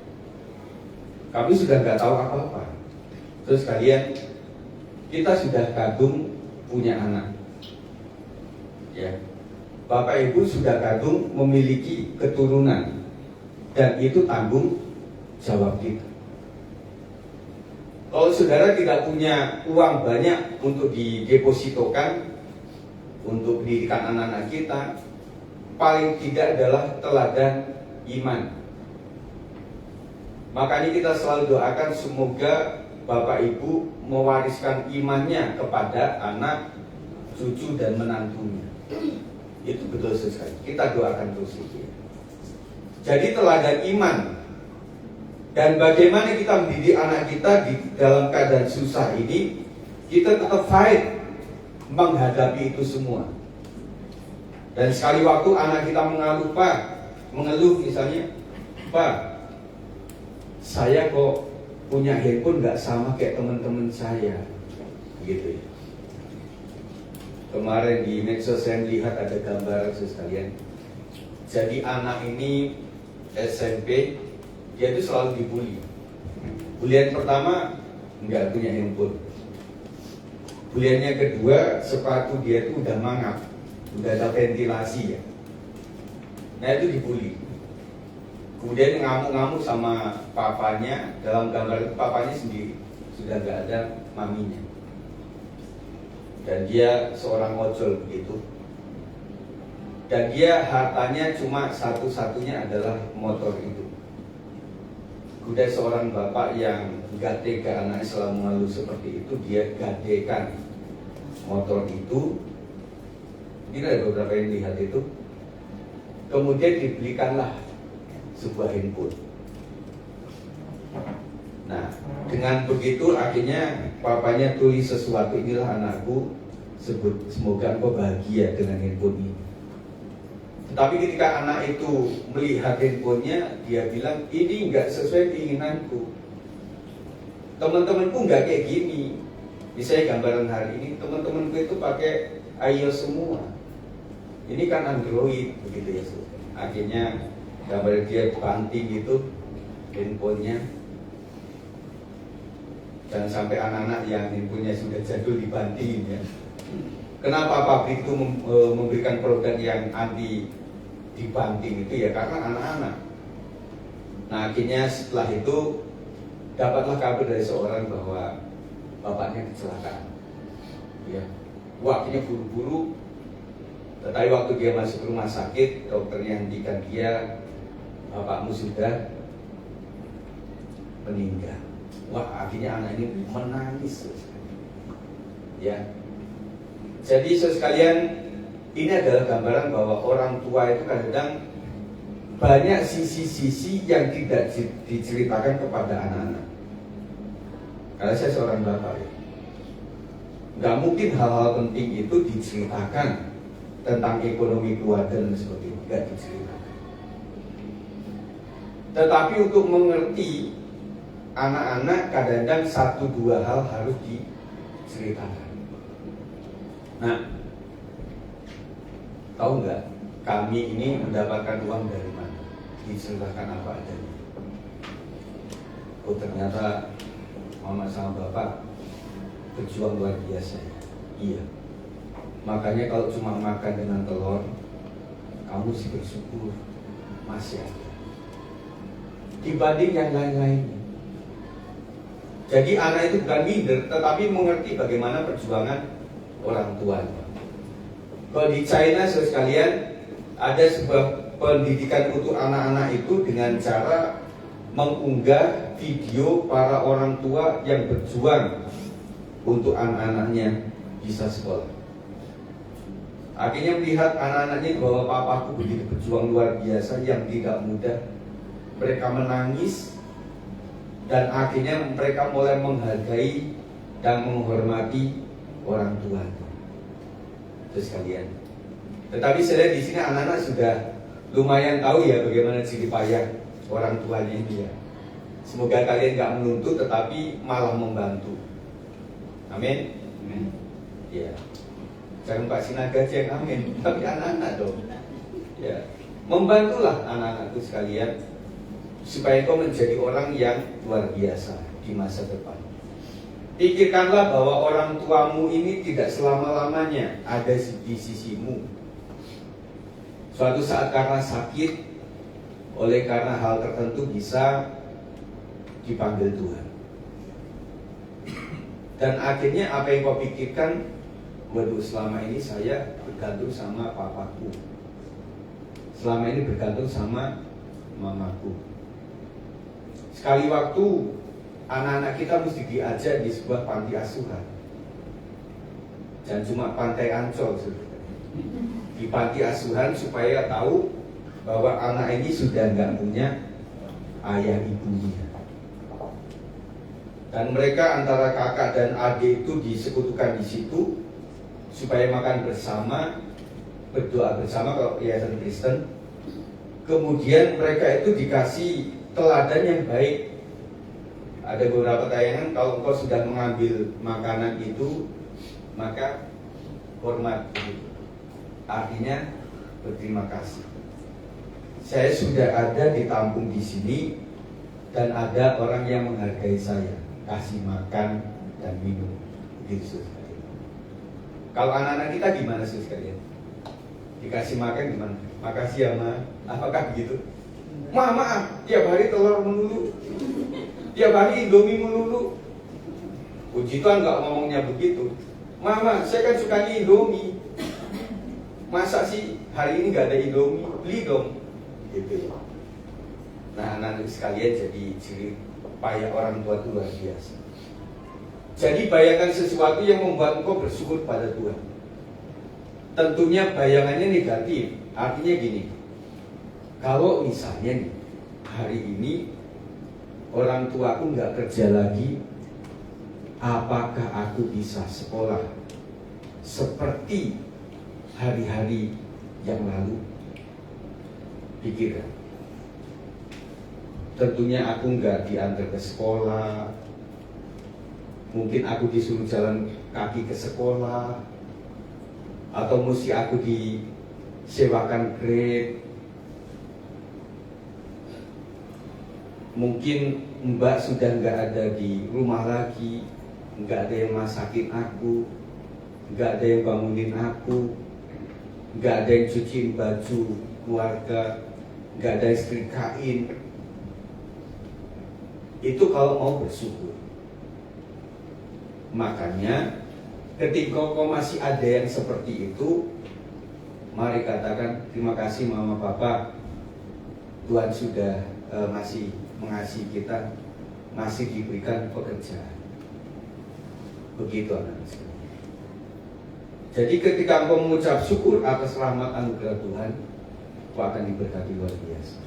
Kami sudah nggak tahu apa-apa. Terus kalian, kita sudah kadung punya anak, ya. Bapak Ibu sudah kadung memiliki keturunan. Dan itu tanggung jawab kita. Kalau saudara tidak punya uang banyak untuk didepositokan untuk pendidikan anak-anak kita, paling tidak adalah teladan iman. Makanya kita selalu doakan semoga Bapak Ibu mewariskan imannya kepada anak, cucu dan menantunya. Itu betul sekali. Kita doakan terus itu. Jadi teladan iman. Dan bagaimana kita mendidik anak kita di dalam keadaan susah ini, kita tetap fight menghadapi itu semua. Dan sekali waktu anak kita mengeluh misalnya, Pak, saya kok punya handphone nggak sama kayak teman-teman saya, gitu ya. Kemarin di medsos saya lihat ada gambar sekalian. Jadi anak ini SMP, dia itu selalu dibully. Bulian pertama nggak punya handphone. Buliannya kedua, sepatu dia itu udah mangap, udah ada ventilasi ya. Nah itu dibully. Kemudian ngamuk-ngamuk sama papanya. Dalam gambar itu papanya sendiri, sudah nggak ada maminya. Dan dia seorang ojol begitu. Dan dia hartanya cuma satu-satunya adalah motor itu. Udah seorang bapak yang gak tega anaknya selalu mengeluh seperti itu, dia gadekan motor itu. Ini ada beberapa yang lihat itu. Kemudian dibelikanlah sebuah handphone. Nah, dengan begitu akhirnya papanya tulis sesuatu, inilah anakku, semoga engkau bahagia dengan handphone ini. Tapi ketika anak itu melihat handphonenya, dia bilang, ini nggak sesuai keinginanku. Teman-temanku nggak kayak gini. Misalnya gambaran hari ini, teman-temanku itu pakai iOS semua. Ini kan Android begitu ya. Akhirnya gambar dia banting gitu handphonenya. Dan sampai anak-anak yang handphonenya sudah jadul dibantingin ya. Kenapa pabrik itu memberikan produk yang anti dibanting itu ya karena anak-anak. Nah akhirnya setelah itu dapatlah kabar dari seorang bahwa bapaknya kecelakaan. Ya, akhirnya buru-buru. Tetapi waktu dia masuk rumah sakit, dokternya hentikan dia, bapakmu sudah meninggal. Wah, akhirnya anak ini menangis. Ya, jadi sekalian, ini adalah gambaran bahwa orang tua itu kadang banyak sisi-sisi yang tidak diceritakan kepada anak-anak. Karena saya seorang bapak ya, nggak mungkin hal-hal penting itu diceritakan tentang ekonomi keluarga dan sebagainya, nggak diceritakan. Tetapi untuk mengerti anak-anak kadang-kadang 1-2 hal harus diceritakan. Nah, tahu nggak kami ini mendapatkan uang dari mana? Diceritakan apa adanya. Oh ternyata mama sama bapak berjuang luar biasa. Iya. Makanya kalau cuma makan dengan telur, kamu sih bersyukur masih ada. Dibanding yang lain-lainnya. Jadi anak itu bukan minder, tetapi mengerti bagaimana perjuangan orang tuanya. Kalau di China sekalian ada sebuah pendidikan untuk anak-anak itu dengan cara mengunggah video para orang tua yang berjuang untuk anak-anaknya bisa sekolah. Akhirnya melihat anak-anaknya bahwa papaku begitu berjuang luar biasa yang tidak mudah. Mereka menangis dan akhirnya mereka mulai menghargai dan menghormati orang tua. Terus sekalian. Tetapi saya lihat di sini anak-anak sudah lumayan tahu ya bagaimana ciri payah orang tuanya ini ya. Semoga kalian nggak menuntut tetapi malah membantu. Amin. Amin. Ya. Jangan Pak Sinaga aja yang amin, tapi anak-anak dong. Ya. Membantulah anak-anakku sekalian supaya kau menjadi orang yang luar biasa di masa depan. Pikirkanlah bahwa orang tuamu ini tidak selama-lamanya ada di sisimu. Suatu saat karena sakit, oleh karena hal tertentu bisa dipanggil Tuhan. Dan akhirnya apa yang kau pikirkan, waduh selama ini saya bergantung sama papaku, selama ini bergantung sama mamaku. Sekali waktu anak-anak kita mesti diajak di sebuah panti asuhan. Dan cuma pantai Ancol di panti asuhan supaya tahu bahwa anak ini sudah nggak punya ayah ibunya. Dan mereka antara kakak dan adik itu disekutukan di situ supaya makan bersama, berdoa bersama kalau yayasan Kristen. Kemudian mereka itu dikasih teladan yang baik. Ada beberapa tayangan kalau engkau sudah mengambil makanan itu maka hormat. Artinya berterima kasih. Saya sudah ada ditampung di sini dan ada orang yang menghargai saya, kasih makan dan minum. Gitu. Kalau anak-anak kita gimana sih sekalian? Dikasih makan gimana? Makasih ya ma. Apakah begitu? Maaf, tiap hari telur melulu, tiap hari indomie melulu. Puji Tuhan nggak ngomongnya begitu. Mama, saya kan sukanya indomie. Masa sih hari ini nggak ada indomie? Beli dong. Gitu. Nah, anak-anak sekalian jadi ciri payah orang tua itu luar biasa. Jadi bayangkan sesuatu yang membuat engkau bersyukur pada Tuhan. Tentunya bayangannya negatif. Artinya gini, kalau misalnya nih, hari ini orang tuaku nggak kerja lagi, apakah aku bisa sekolah seperti hari-hari yang lalu? Pikirkan. Tentunya aku nggak diantar ke sekolah, mungkin aku disuruh jalan kaki ke sekolah, atau mesti aku sewakan Grab. Mungkin Mbak sudah nggak ada di rumah lagi, nggak ada yang masakin aku, nggak ada yang bangunin aku, nggak ada yang cuciin baju keluarga, nggak ada yang setrikain. Itu kalau mau bersyukur. Makanya ketika kau masih ada yang seperti itu, mari katakan terima kasih Mama Papa, Tuhan sudah masih mengasihi kita, masih diberikan pekerjaan. Begitu anak-anak sekalian. Jadi ketika engkau mengucap syukur atas rahmat anugerah Tuhan, kau akan diberkati luar biasa.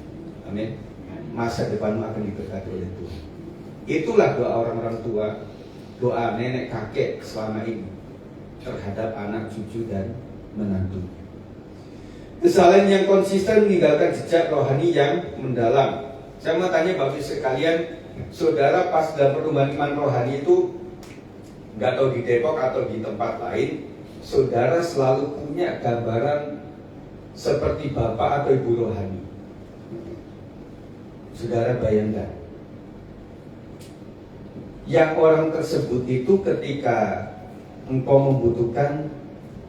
Amin. Masa depanmu akan diberkati oleh Tuhan. Itulah doa orang-orang tua, doa nenek kakek selama ini terhadap anak, cucu, dan menantu. Kesalahan yang konsisten meninggalkan jejak rohani yang mendalam. Saya mau tanya Bapak sekalian, saudara pas dalam pertumbuhan iman rohani itu, nggak tahu di Depok atau di tempat lain, saudara selalu punya gambaran seperti bapak atau ibu rohani. Saudara bayangkan, yang orang tersebut itu ketika engkau membutuhkan,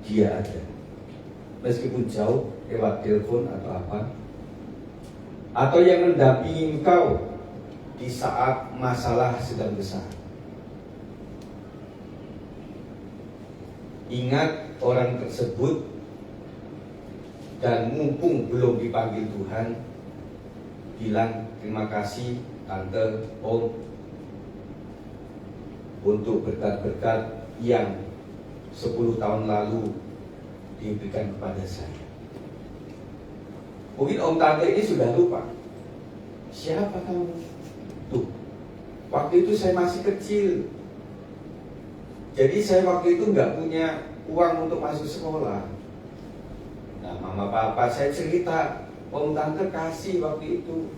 dia ada. Meskipun jauh, lewat telepon atau apa, atau yang mendampingi engkau di saat masalah sedang besar. Ingat orang tersebut, dan mumpung belum dipanggil Tuhan, bilang terima kasih tante, om, untuk berkat-berkat yang 10 tahun lalu diberikan kepada saya. Mungkin om tante ini sudah lupa. Siapa kamu? Tuh, waktu itu saya masih kecil. Jadi saya waktu itu nggak punya uang untuk masuk sekolah. Nah, mama papa saya cerita, om tante kasih waktu itu.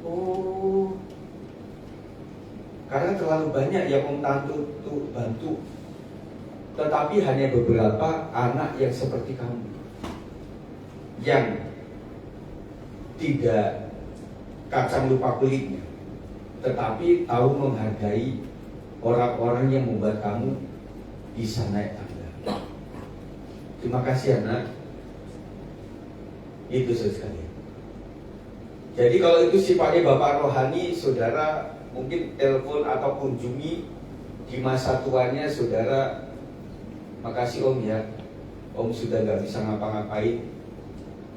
Oh, karena terlalu banyak yang om tante tuh bantu. Tetapi hanya beberapa anak yang seperti kamu, yang tidak kacang lupa kulitnya, tetapi tahu menghargai orang-orang yang membuat kamu bisa naik tangga. Terima kasih anak. Itu sekali. Jadi kalau itu sifatnya bapak rohani, saudara mungkin telepon atau kunjungi di masa tuanya saudara. Makasih om ya, om sudah nggak bisa ngapa-ngapain,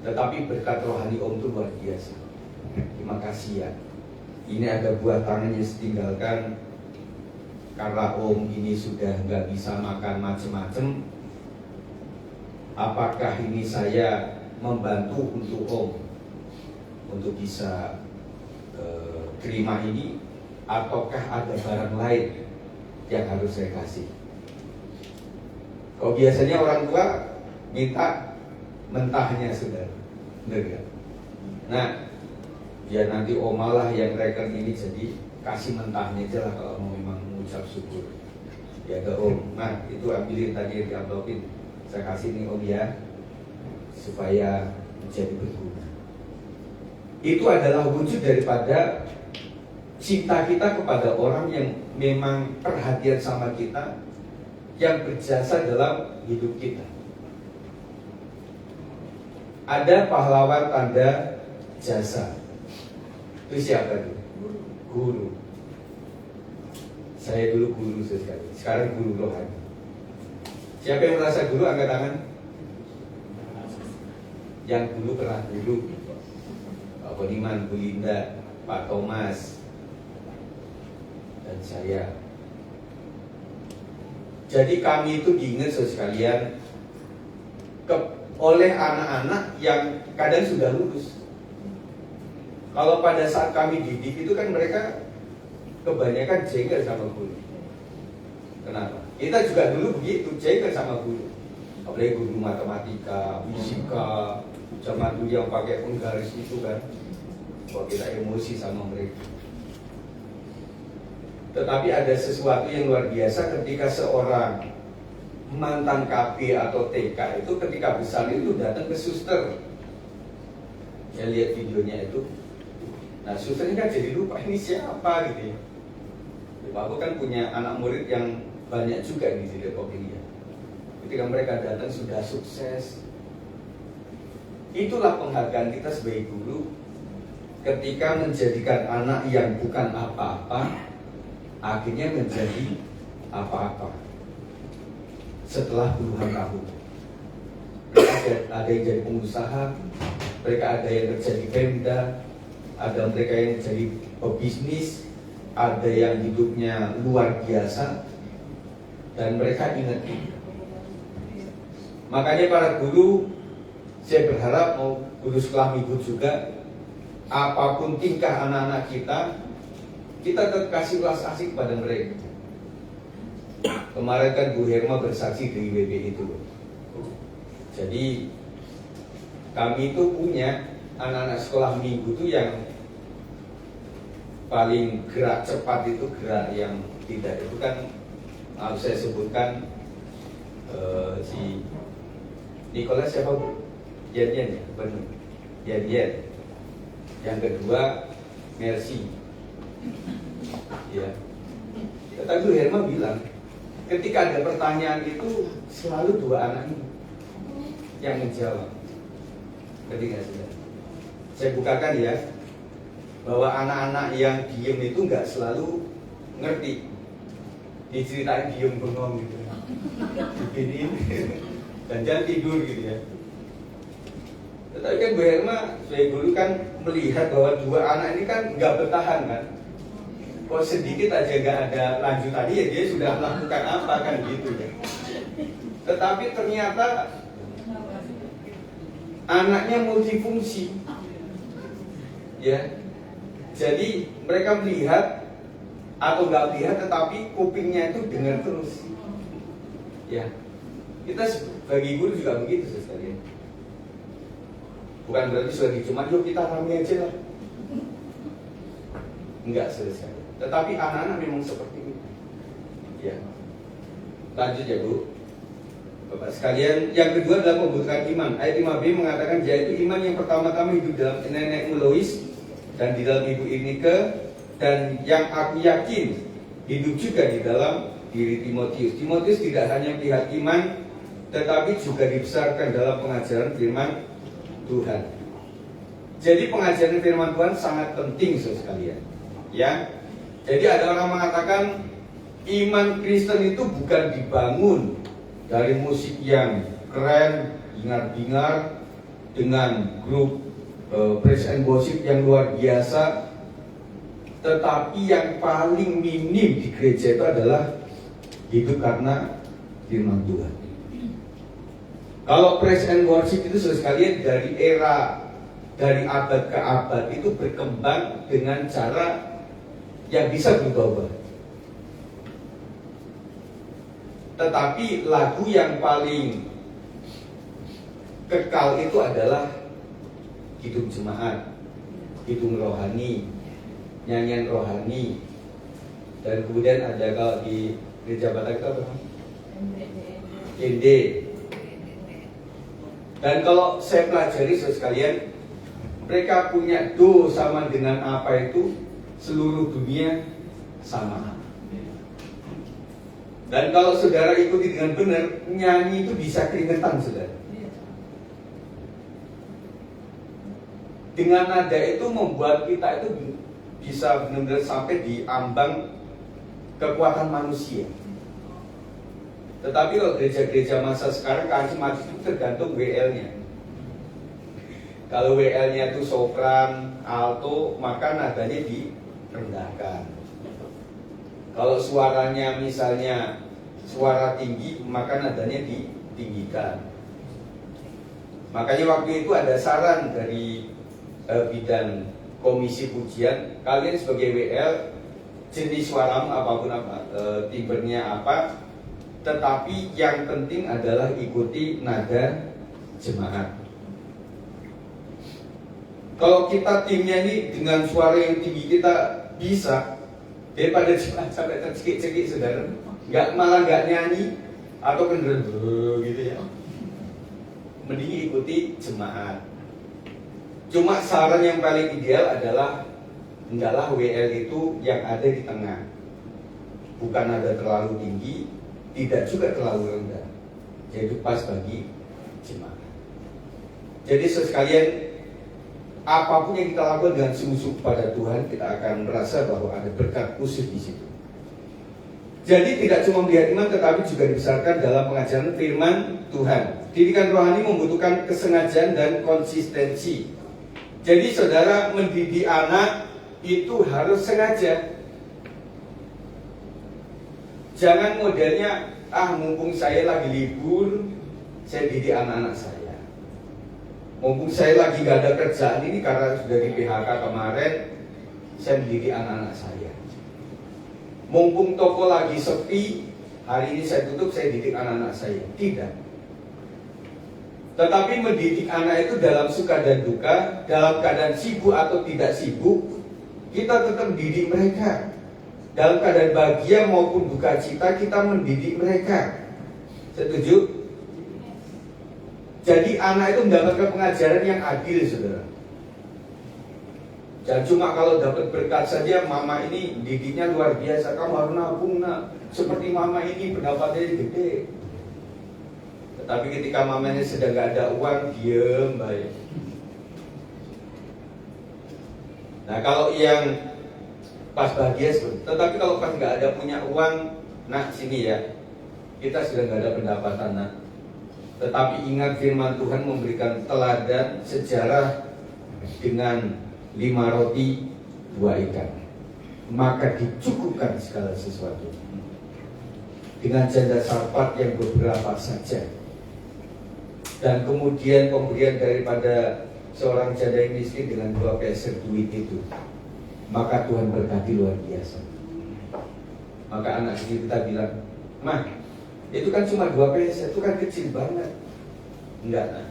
tetapi berkat rohani om itu luar biasa. Terima kasih ya. Ini ada buah tangan yang setinggalkan karena om ini sudah nggak bisa makan macem-macem. Apakah ini saya membantu untuk om untuk bisa terima ini, ataukah ada barang lain yang harus saya kasih? Kalau biasanya orang tua minta mentahnya saudara, benar gak? Nah, biar nanti omalah yang reken ini, jadi kasih mentahnya aja lah kalau mau memang mengucap syukur. Ya ke om, nah itu ambilin tadi yang diamplopin, saya kasih nih om ya, supaya menjadi berguna. Itu adalah wujud daripada cinta kita kepada orang yang memang perhatian sama kita, yang berjasa dalam hidup kita. Ada pahlawan tanda jasa. Itu siapa itu? Guru. Saya dulu guru sekali. Sekarang guru rohani. Siapa yang merasa guru angkat tangan? Yang dulu pernah guru. Pak Boniman, Bu Linda, Pak Thomas, dan saya. Jadi kami itu diingat sekalian oleh anak-anak yang kadang sudah lulus. Kalau pada saat kami didik itu kan mereka kebanyakan jengkel sama guru. Kenapa? Kita juga dulu begitu, jengkel sama guru. Apalagi guru matematika, fisika, zaman dulu yang pakai penggaris itu kan, kok kita emosi sama mereka. Tetapi ada sesuatu yang luar biasa ketika seorang mantan KB atau TK itu ketika besar itu datang ke suster. Ya lihat videonya itu. Nah susternya kan jadi lupa ini siapa gitu ya. Aku kan punya anak murid yang banyak juga di Depok ini ya. Ketika mereka datang sudah sukses. Itulah penghargaan kita sebagai guru ketika menjadikan anak yang bukan apa-apa akhirnya menjadi apa-apa setelah puluhan tahun. Mereka ada yang jadi pengusaha, mereka ada yang kerja di Pemda, ada mereka yang jadi pebisnis, ada yang hidupnya luar biasa, dan mereka ingat itu. Makanya para guru, saya berharap mau guru sekolah minggu juga, apapun tingkah anak-anak kita tetap kasih belas kasih kepada mereka. Kemarin kan Bu Herma bersaksi di WB itu. Jadi kami itu punya anak-anak sekolah minggu itu yang paling gerak cepat itu gerak yang tidak itu kan harus saya sebutkan si Nicholas siapa Bu? Yen ya, benar. Yen. Yang kedua Mercy. Ya. Tadi Bu Herma bilang, ketika ada pertanyaan itu selalu dua anak ini yang menjawab. Ketika saya bukakan ya, bahwa anak-anak yang diem itu nggak selalu ngerti. Diceritain diem bengong gitu, begini dan jangan tidur gitu ya. Tetapi kan Bu Herma, saya dulu kan melihat bahwa dua anak ini kan nggak bertahan kan. Kok sedikit aja nggak ada lanjutannya ya dia sudah melakukan apa kan gitu ya. Tetapi ternyata anaknya multifungsi, ya. Jadi mereka melihat atau nggak melihat, tetapi kupingnya itu dengar terus, ya. Kita sebagai guru juga begitu sekalian. Bukan berarti sudah cuma yuk kita rame aja lah. Enggak selesai. Tetapi anak-anak memang seperti itu. Ya. Lanjut ya Bu. Bapak sekalian, yang kedua adalah pembentukan iman. Ayat 5b mengatakan yaitu iman yang pertama-tama hidup dalam nenekmu Lois dan di dalam ibu Eunike, dan yang aku yakin hidup juga di dalam diri Timotius. Timotius tidak hanya melihat iman, tetapi juga dibesarkan dalam pengajaran firman Tuhan. Jadi pengajaran firman Tuhan sangat penting sekalian. Ya. Jadi ada orang mengatakan iman Kristen itu bukan dibangun dari musik yang keren, bingar-bingar dengan grup praise and worship yang luar biasa. Tetapi yang paling minim di gereja itu adalah hidup karena firman Tuhan. Kalau praise and worship itu sekalian dari abad ke abad itu berkembang dengan cara yang bisa berubah-ubah. Tetapi lagu yang paling kekal itu adalah hidup jemaat, hidup rohani, nyanyian rohani, dan kemudian ada kalau di gereja Batak itu apa? Inde. Dan kalau saya pelajari sekalian, mereka punya do sama dengan apa itu seluruh dunia sama. Dan kalau saudara ikuti dengan benar, nyanyi itu bisa keringetan saudara. Dengan nada itu membuat kita itu bisa benar-benar sampai di ambang kekuatan manusia. Tetapi kalau gereja-gereja masa sekarang karismatik itu tergantung WL-nya. Kalau WL-nya itu sopran, alto, maka nadanya direndahkan. Kalau suaranya misalnya suara tinggi, maka nadanya ditinggikan. Makanya waktu itu ada saran dari bidang komisi pujian, kalian sebagai WL jenis suaramu apapun timbernya apa, tetapi yang penting adalah ikuti nada jemaat. Kalau kita timnya ini dengan suara yang tinggi kita bisa, daripada jemaat sampai tercekik-cekik saudara, malah nggak nyanyi, atau kendaraan gitu ya. Mending ikuti jemaat. Cuma saran yang paling ideal adalah hendaklah WL itu yang ada di tengah. Bukan ada terlalu tinggi, tidak juga terlalu rendah. Jadi pas bagi jemaat. Jadi sekalian, apapun yang kita lakukan dengan sungguh-sungguh pada Tuhan, kita akan merasa bahwa ada berkat khusus di situ. Jadi tidak cuma melihat iman, tetapi juga dibesarkan dalam pengajaran firman Tuhan. Didikan rohani membutuhkan kesengajaan dan konsistensi. Jadi saudara mendidik anak itu harus sengaja. Jangan modelnya, mumpung saya lagi libur, saya didik anak-anak saya. Mumpung saya lagi gak ada kerjaan ini karena sudah di PHK kemarin, saya mendidik anak-anak saya. Mumpung toko lagi sepi, hari ini saya tutup, saya didik anak-anak saya. Tidak. Tetapi mendidik anak itu dalam suka dan duka, dalam keadaan sibuk atau tidak sibuk, kita tetap mendidik mereka. Dalam keadaan bahagia maupun duka cita, kita mendidik mereka. Setuju? Jadi anak itu mendapatkan pengajaran yang adil, saudara. Dan cuma kalau dapat berkat saja, mama ini didiknya luar biasa, kamu harus nabung nak, seperti mama ini pendapatnya gede. Tetapi ketika mamanya sedang gak ada uang, diem baik. Nah kalau yang pas bahagia, tetapi kalau pas gak ada punya uang, nak sini ya, kita sudah gak ada pendapatan nak. Tetapi ingat firman Tuhan memberikan teladan sejarah dengan 5 roti 2 ikan, maka dicukupkan segala sesuatu. Dengan janda sarpat yang beberapa saja, dan kemudian pemberian daripada seorang janda yang miskin dengan 2 peser duit itu, maka Tuhan berkati luar biasa. Maka anak kita bilang, "Mah, itu kan cuma 2 peser, itu kan kecil banget." Enggak, nah.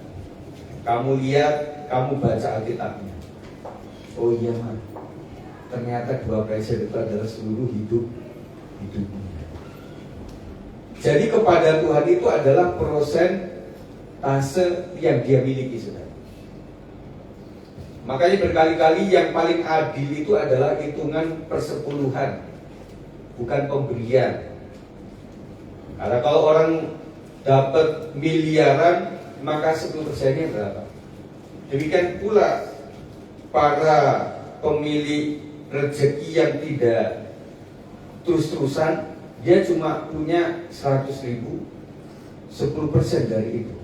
Kamu lihat, kamu baca Alkitabnya. Oh iya mah, ternyata 2 peser itu adalah seluruh hidupnya. Jadi kepada Tuhan itu adalah persentase yang dia miliki, saudara. Makanya berkali-kali yang paling adil itu adalah hitungan persepuluhan, bukan pemberian. Karena kalau orang dapat miliaran, maka 10%-nya berapa? Demikian pula para pemilik rezeki yang tidak terus-terusan, dia cuma punya 100.000, 10% dari itu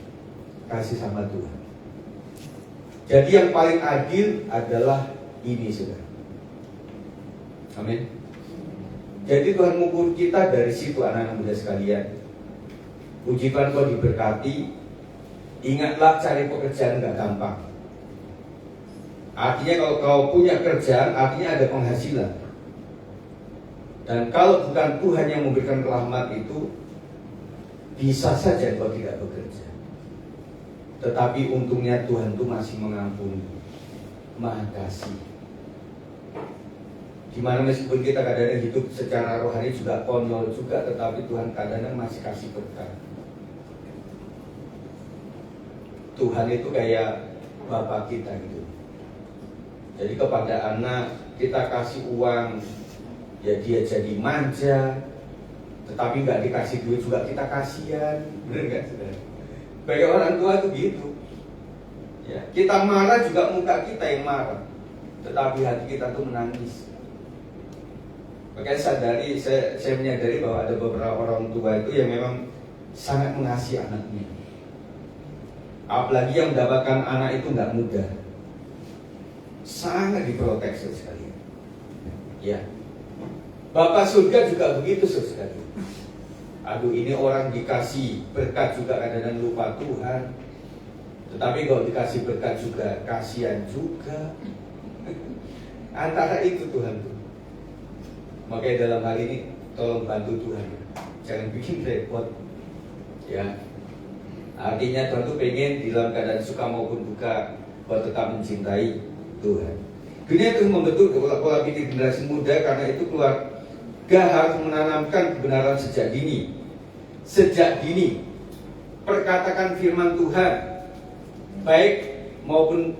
kasih sama Tuhan. Jadi yang paling adil adalah ini, saudara. Amin. Jadi Tuhan mengukur kita dari situ, anak-anak muda sekalian. Puji Tuhan kau diberkati. Ingatlah cari pekerjaan gak gampang. Artinya kalau kau punya kerjaan, artinya ada penghasilan. Dan kalau bukan Tuhan yang memberikan rahmat itu, bisa saja kau tidak bekerja. Tetapi untungnya Tuhan itu masih mengampuni, Maha Kasih. Dimana meskipun kita kadang-kadang hidup secara rohani juga konyol juga, tetapi Tuhan kadang-kadang masih kasih berkat. Tuhan itu kayak Bapak kita gitu. Jadi kepada anak kita kasih uang, ya dia jadi manja. Tetapi nggak dikasih duit juga kita kasihan, bener nggak saudara? Bagi orang tua itu gitu. Ya, kita marah juga muka kita yang marah, tetapi hati kita tuh menangis. Makanya saya menyadari bahwa ada beberapa orang tua itu yang memang sangat mengasihi anaknya. Apalagi yang mendapatkan anak itu nggak mudah, sangat diproteksi sekali. Ya, Bapak surga juga begitu sekali. Aduh, ini orang dikasih berkat juga kadang-kadang lupa Tuhan. Tetapi kalau dikasih berkat juga kasihan juga. Antara itu Tuhan tuh. Makanya dalam hal ini tolong bantu Tuhan, jangan bikin repot. Ya, artinya Tuhan tuh pengen di dalam keadaan suka maupun duka kau tetap mencintai Tuhan. Dunia terus membentuk pola pikir generasi muda, karena itu keluarga harus menanamkan kebenaran sejak dini. sejak dini perkatakan firman Tuhan, baik maupun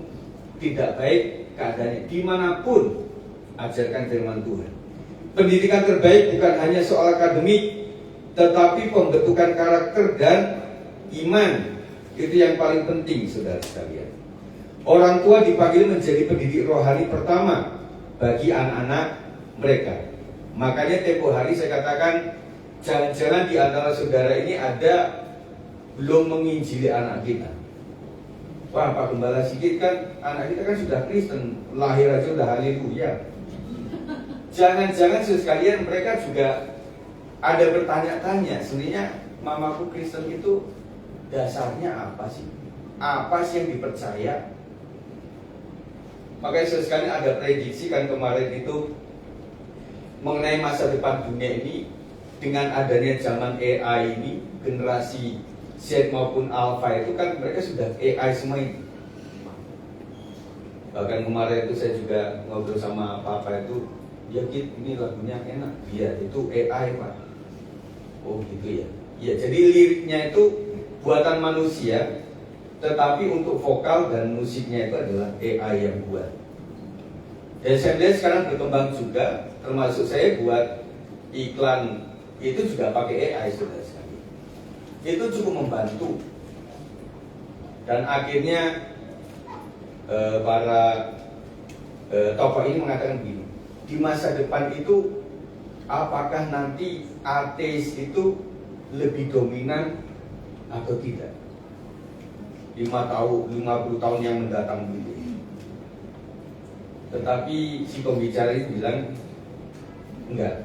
tidak baik keadaannya, dimanapun ajarkan firman Tuhan. Pendidikan terbaik bukan hanya soal akademik, tetapi pembentukan karakter dan iman. Itu yang paling penting, saudara sekalian. Orang tua dipanggil menjadi pendidik rohani pertama bagi anak-anak mereka. Makanya tempo hari saya katakan, jangan-jangan di antara saudara ini ada belum menginjili anak kita. Wah, Pak Gembala Sigit kan anak kita kan sudah Kristen, lahir aja udah haleluya. Jangan-jangan sekalian mereka juga ada bertanya-tanya, sebenarnya mamaku Kristen itu dasarnya apa sih? Apa sih yang dipercaya? Makanya sekalian ada prediksi kan kemarin itu mengenai masa depan dunia ini dengan adanya zaman AI ini, generasi Z maupun Alpha itu kan mereka sudah AI semua itu. Bahkan kemarin itu saya juga ngobrol sama Papa itu, ya Git, ini lagunya enak. Iya, itu AI Pak. Oh gitu ya. Ya, jadi liriknya itu buatan manusia, tetapi untuk vokal dan musiknya itu adalah AI yang buat. Dan saya lihat sekarang berkembang juga, termasuk saya buat iklan itu juga pakai AI, saudara sekali. Itu cukup membantu. Dan akhirnya para tokoh ini mengatakan begini, di masa depan itu apakah nanti ateis itu lebih dominan atau tidak? 50 tahun yang mendatang begitu. Tetapi si pembicara itu bilang enggak,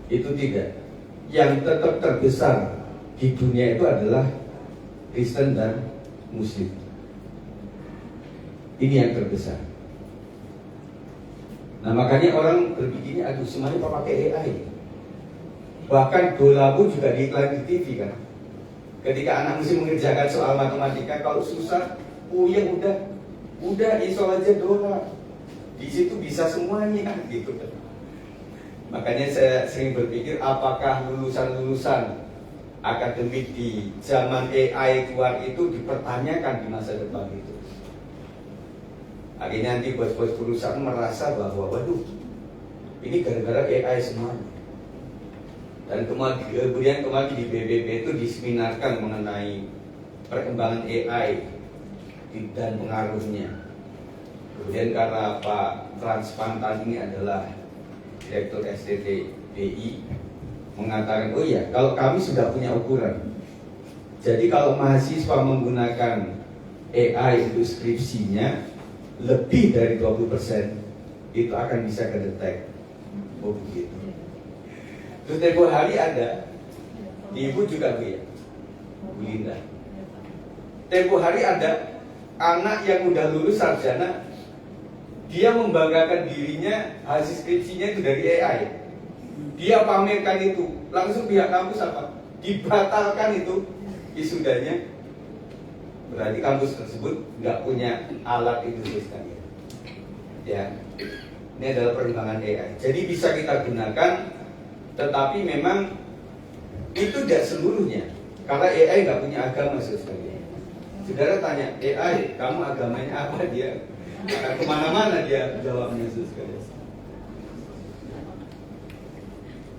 itu tidak. Yang tetap terbesar di dunia itu adalah Kristen dan Muslim. Ini yang terbesar. Nah makanya orang berpikirnya, aduh semuanya kok pakai AI. Bahkan dolabu juga diiklan di TV kan. Ketika anak mesti mengerjakan soal matematika, kalau susah, yang udah install aja dola. Di situ bisa semuanya gitu kan. Makanya saya sering berpikir, apakah lulusan-lulusan akademik di zaman AI keluar itu dipertanyakan di masa depan itu. Akhirnya nanti bos-bos perusahaan merasa bahwa waduh, ini gara-gara AI semuanya. Dan kemudian kemarin di BBB itu diseminarkan mengenai perkembangan AI dan pengaruhnya. Kemudian karena Pak Frans Pantan ini adalah Direktur STT BI mengatakan, oh iya, kalau kami sudah punya ukuran. Jadi kalau mahasiswa menggunakan AI untuk skripsinya lebih dari 20%, itu akan bisa kedetek. Oh begitu. Terus tempoh hari ada, ibu juga Bu ya, Bu Linda. Tempoh hari ada anak yang udah lulus sarjana, dia membanggakan dirinya hasil skripsinya itu dari AI. Dia pamerkan itu, langsung pihak kampus apa? Dibatalkan itu wisudanya. Berarti kampus tersebut nggak punya alat itu sekalian. Ya, ini adalah perkembangan AI. Jadi bisa kita gunakan, tetapi memang itu tidak seluruhnya. Karena AI nggak punya agama sekalian. Saudara tanya AI, kamu agamanya apa? Dia akan kemana-mana dia jawabnya sekalian.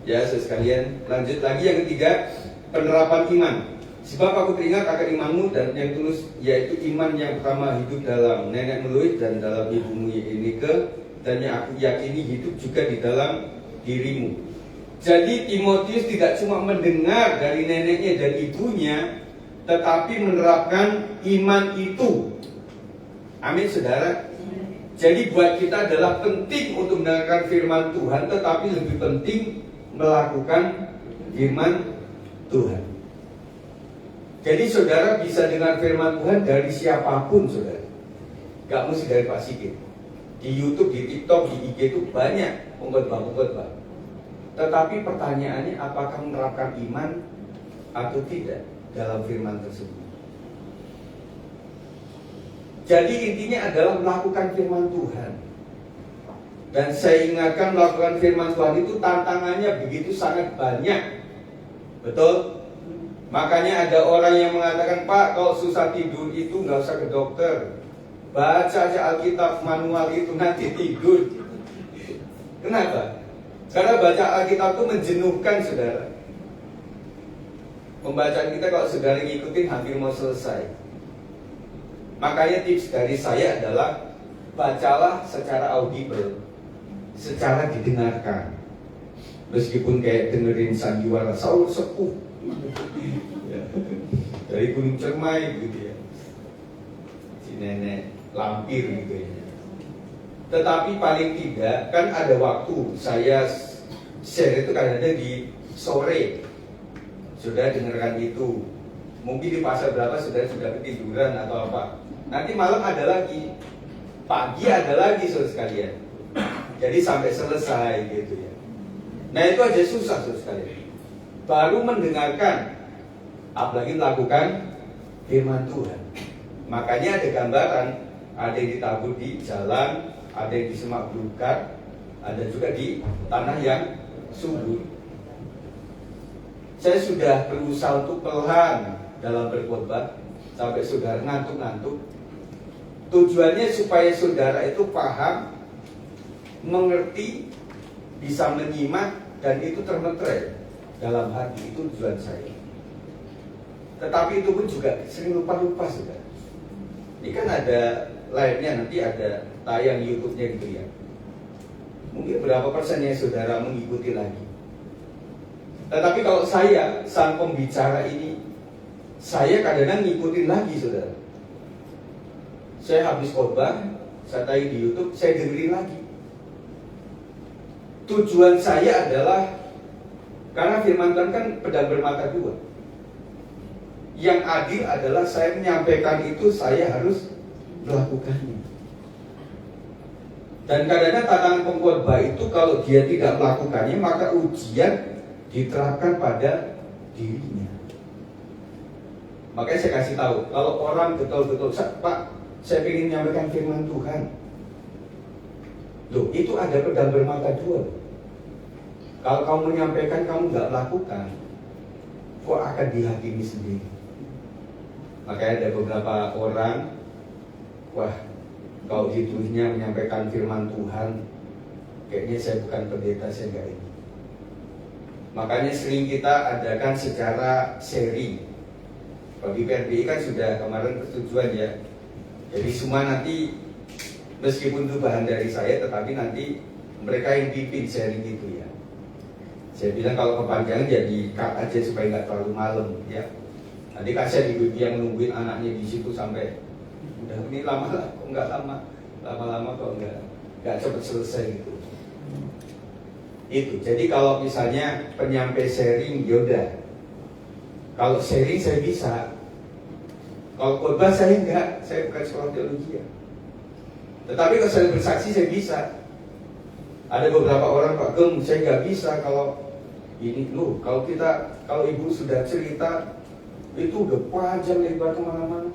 Ya sekalian, lanjut lagi yang ketiga, penerapan iman. Sebab aku teringat akan imanmu dan yang tulus, yaitu iman yang pertama hidup dalam nenek moyang dan dalam ibumu Eunike, dan yang aku yakini hidup juga di dalam dirimu. Jadi Timotius tidak cuma mendengar dari neneknya dan ibunya, tetapi menerapkan iman itu. Amin saudara. Jadi buat kita adalah penting untuk mendengarkan firman Tuhan, tetapi lebih penting melakukan firman Tuhan. Jadi saudara bisa dengar firman Tuhan dari siapapun saudara. Gak mesti dari Pak Sigit. Di YouTube, di TikTok, di IG itu banyak pengkhotbah. Tetapi pertanyaannya, apakah menerapkan iman atau tidak dalam firman tersebut? Jadi intinya adalah melakukan firman Tuhan. Dan saya ingatkan, melakukan firman Tuhan itu tantangannya begitu sangat banyak. Betul? Makanya ada orang yang mengatakan, Pak, kalau susah tidur itu nggak usah ke dokter, baca aja Alkitab manual itu nanti tidur. Kenapa? Karena baca Alkitab itu menjenuhkan, saudara. Pembacaan kita kalau saudara ngikutin hampir mau selesai. Makanya tips dari saya adalah bacalah secara audible, secara didengarkan. Meskipun kayak dengerin sandiwara Saul Sepuh ya, dari Gunung Cermai gitu ya, si nenek lampir gitu ya. Tetapi paling tidak kan ada waktu saya share itu kadang-kadang di sore. Sudah dengarkan itu. Mungkin di fase berapa sudah ketiduran atau apa. Nanti malam ada lagi, pagi ada lagi, saudara sekalian. Jadi sampai selesai gitu ya. Nah itu aja susah, saudara sekalian. Baru mendengarkan, apalagi melakukan firman Tuhan. Makanya ada gambaran, ada yang ditabur di jalan, ada yang di semak belukar, ada juga di tanah yang subur. Saya sudah berusaha untuk pelan dalam berkhotbah sampai saudara ngantuk-ngantuk. Tujuannya supaya saudara itu paham, mengerti, bisa menyimak, dan itu termeter dalam hati. Itu tujuan saya. Tetapi itu pun juga sering lupa-lupa, saudara. Ini kan ada live-nya, nanti ada tayang YouTube-nya gitu ya. Mungkin berapa persen yang saudara mengikuti lagi. Tetapi kalau saya, sang pembicara ini, saya kadang-kadang ngikutin lagi, saudara. Saya habis khotbah, saya tayang di YouTube, saya dengerin lagi. Tujuan saya adalah, karena firman Tuhan kan pedang bermata dua. Yang adil adalah saya menyampaikan itu, saya harus melakukannya. Dan kadang-kadang tantangan pengkhotbah itu kalau dia tidak melakukannya, maka ujian diterapkan pada dirinya. Makanya saya kasih tahu, kalau orang betul-betul, Pak, saya ingin menyampaikan firman Tuhan. Loh, itu ada pedang bermata dua. Kalau kamu menyampaikan, kamu nggak melakukan, kok akan dihakimi sendiri. Makanya ada beberapa orang, wah, kalau ditulisnya menyampaikan firman Tuhan, kayaknya saya bukan pendeta, saya nggak ini. Makanya sering kita adakan secara sharing. Bagi PRBI kan sudah kemarin persetujuan ya. Jadi semua nanti meskipun itu bahan dari saya, tetapi nanti mereka yang pimpin sharing itu ya. Saya bilang kalau kepanjangan jadi cut aja supaya nggak terlalu malam ya. Nanti kasih ibu yang nungguin anaknya di situ sampai udah ini lama lah, kok nggak lama-lama kok nggak cepet selesai gitu. Itu. Jadi kalau misalnya penyampai sharing, yaudah. Kalau sharing saya bisa. Kalau khotbah saya enggak, saya bukan sekolah teologi ya. Tetapi kalau saya bersaksi saya bisa. Ada beberapa orang, Pak Gem, saya nggak bisa kalau ini loh. Kalau ibu sudah cerita itu udah panjang lebar kemana-mana.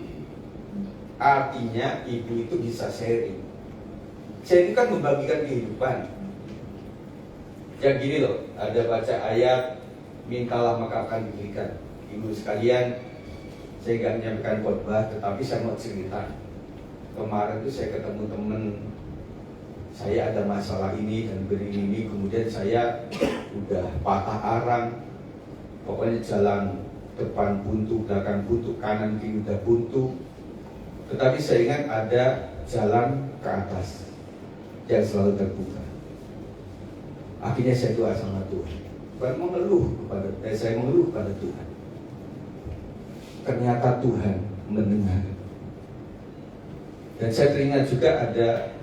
Artinya ibu itu bisa sharing. Sharing kan membagikan kehidupan. Ya gini loh, ada baca ayat, mintalah maka akan diberikan. Ibu sekalian, saya nggak menyampaikan khotbah, tetapi saya mau cerita. Kemarin itu saya ketemu temen, saya ada masalah ini dan ini, kemudian saya udah patah arang, pokoknya jalan depan buntu, belakang buntu, kanan kiri udah buntu. Tetapi saya ingat ada jalan ke atas yang selalu terbuka. Akhirnya saya doa sama Tuhan. Saya mengeluh kepada Tuhan. Ternyata Tuhan mendengar. Dan saya teringat juga ada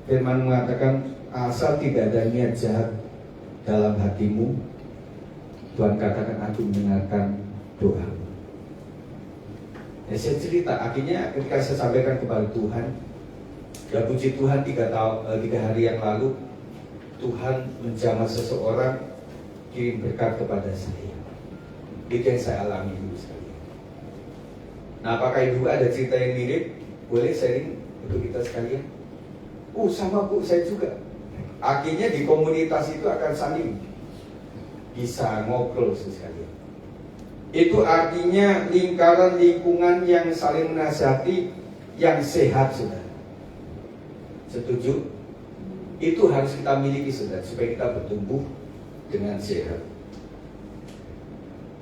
firman mengatakan, asal tidak ada niat jahat dalam hatimu, Tuhan katakan aku mendengarkan doa. Ya, saya cerita, akhirnya ketika saya sampaikan kepada Tuhan, ya puji Tuhan 3 hari yang lalu Tuhan menjamah seseorang kirim berkat kepada saya. Itu yang saya alami dulu sekali. Nah, apakah ibu ada cerita yang mirip? Boleh sharing untuk kita sekalian? Sama Bu, saya juga. Akhirnya di komunitas itu akan saling bisa ngobrol sekalian. Itu artinya lingkaran lingkungan yang saling menasihati, yang sehat, saudara. Setuju? Itu harus kita miliki, saudara, supaya kita bertumbuh dengan sehat.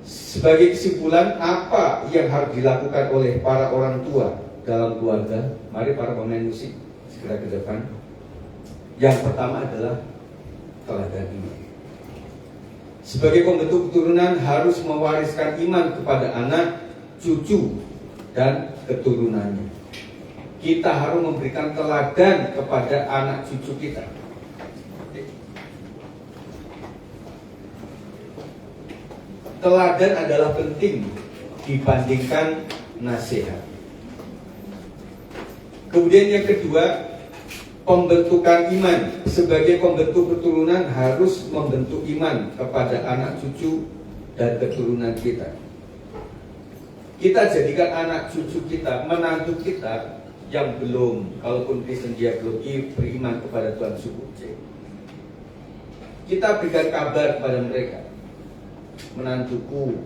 Sebagai kesimpulan, apa yang harus dilakukan oleh para orang tua dalam keluarga? Mari para pemain musik segera ke depan. Yang pertama adalah teladan iman. Sebagai pembentuk keturunan harus mewariskan iman kepada anak, cucu, dan keturunannya. Kita harus memberikan teladan kepada anak cucu kita. Teladan adalah penting dibandingkan nasihat. Kemudian yang kedua, pembentukan iman. Sebagai pembentuk keturunan harus membentuk iman kepada anak cucu dan keturunan kita. Kita jadikan anak cucu kita, menantu kita yang belum, kalaupun Kristen dia belum beriman kepada Tuhan suku C. Kita berikan kabar kepada mereka, menantuku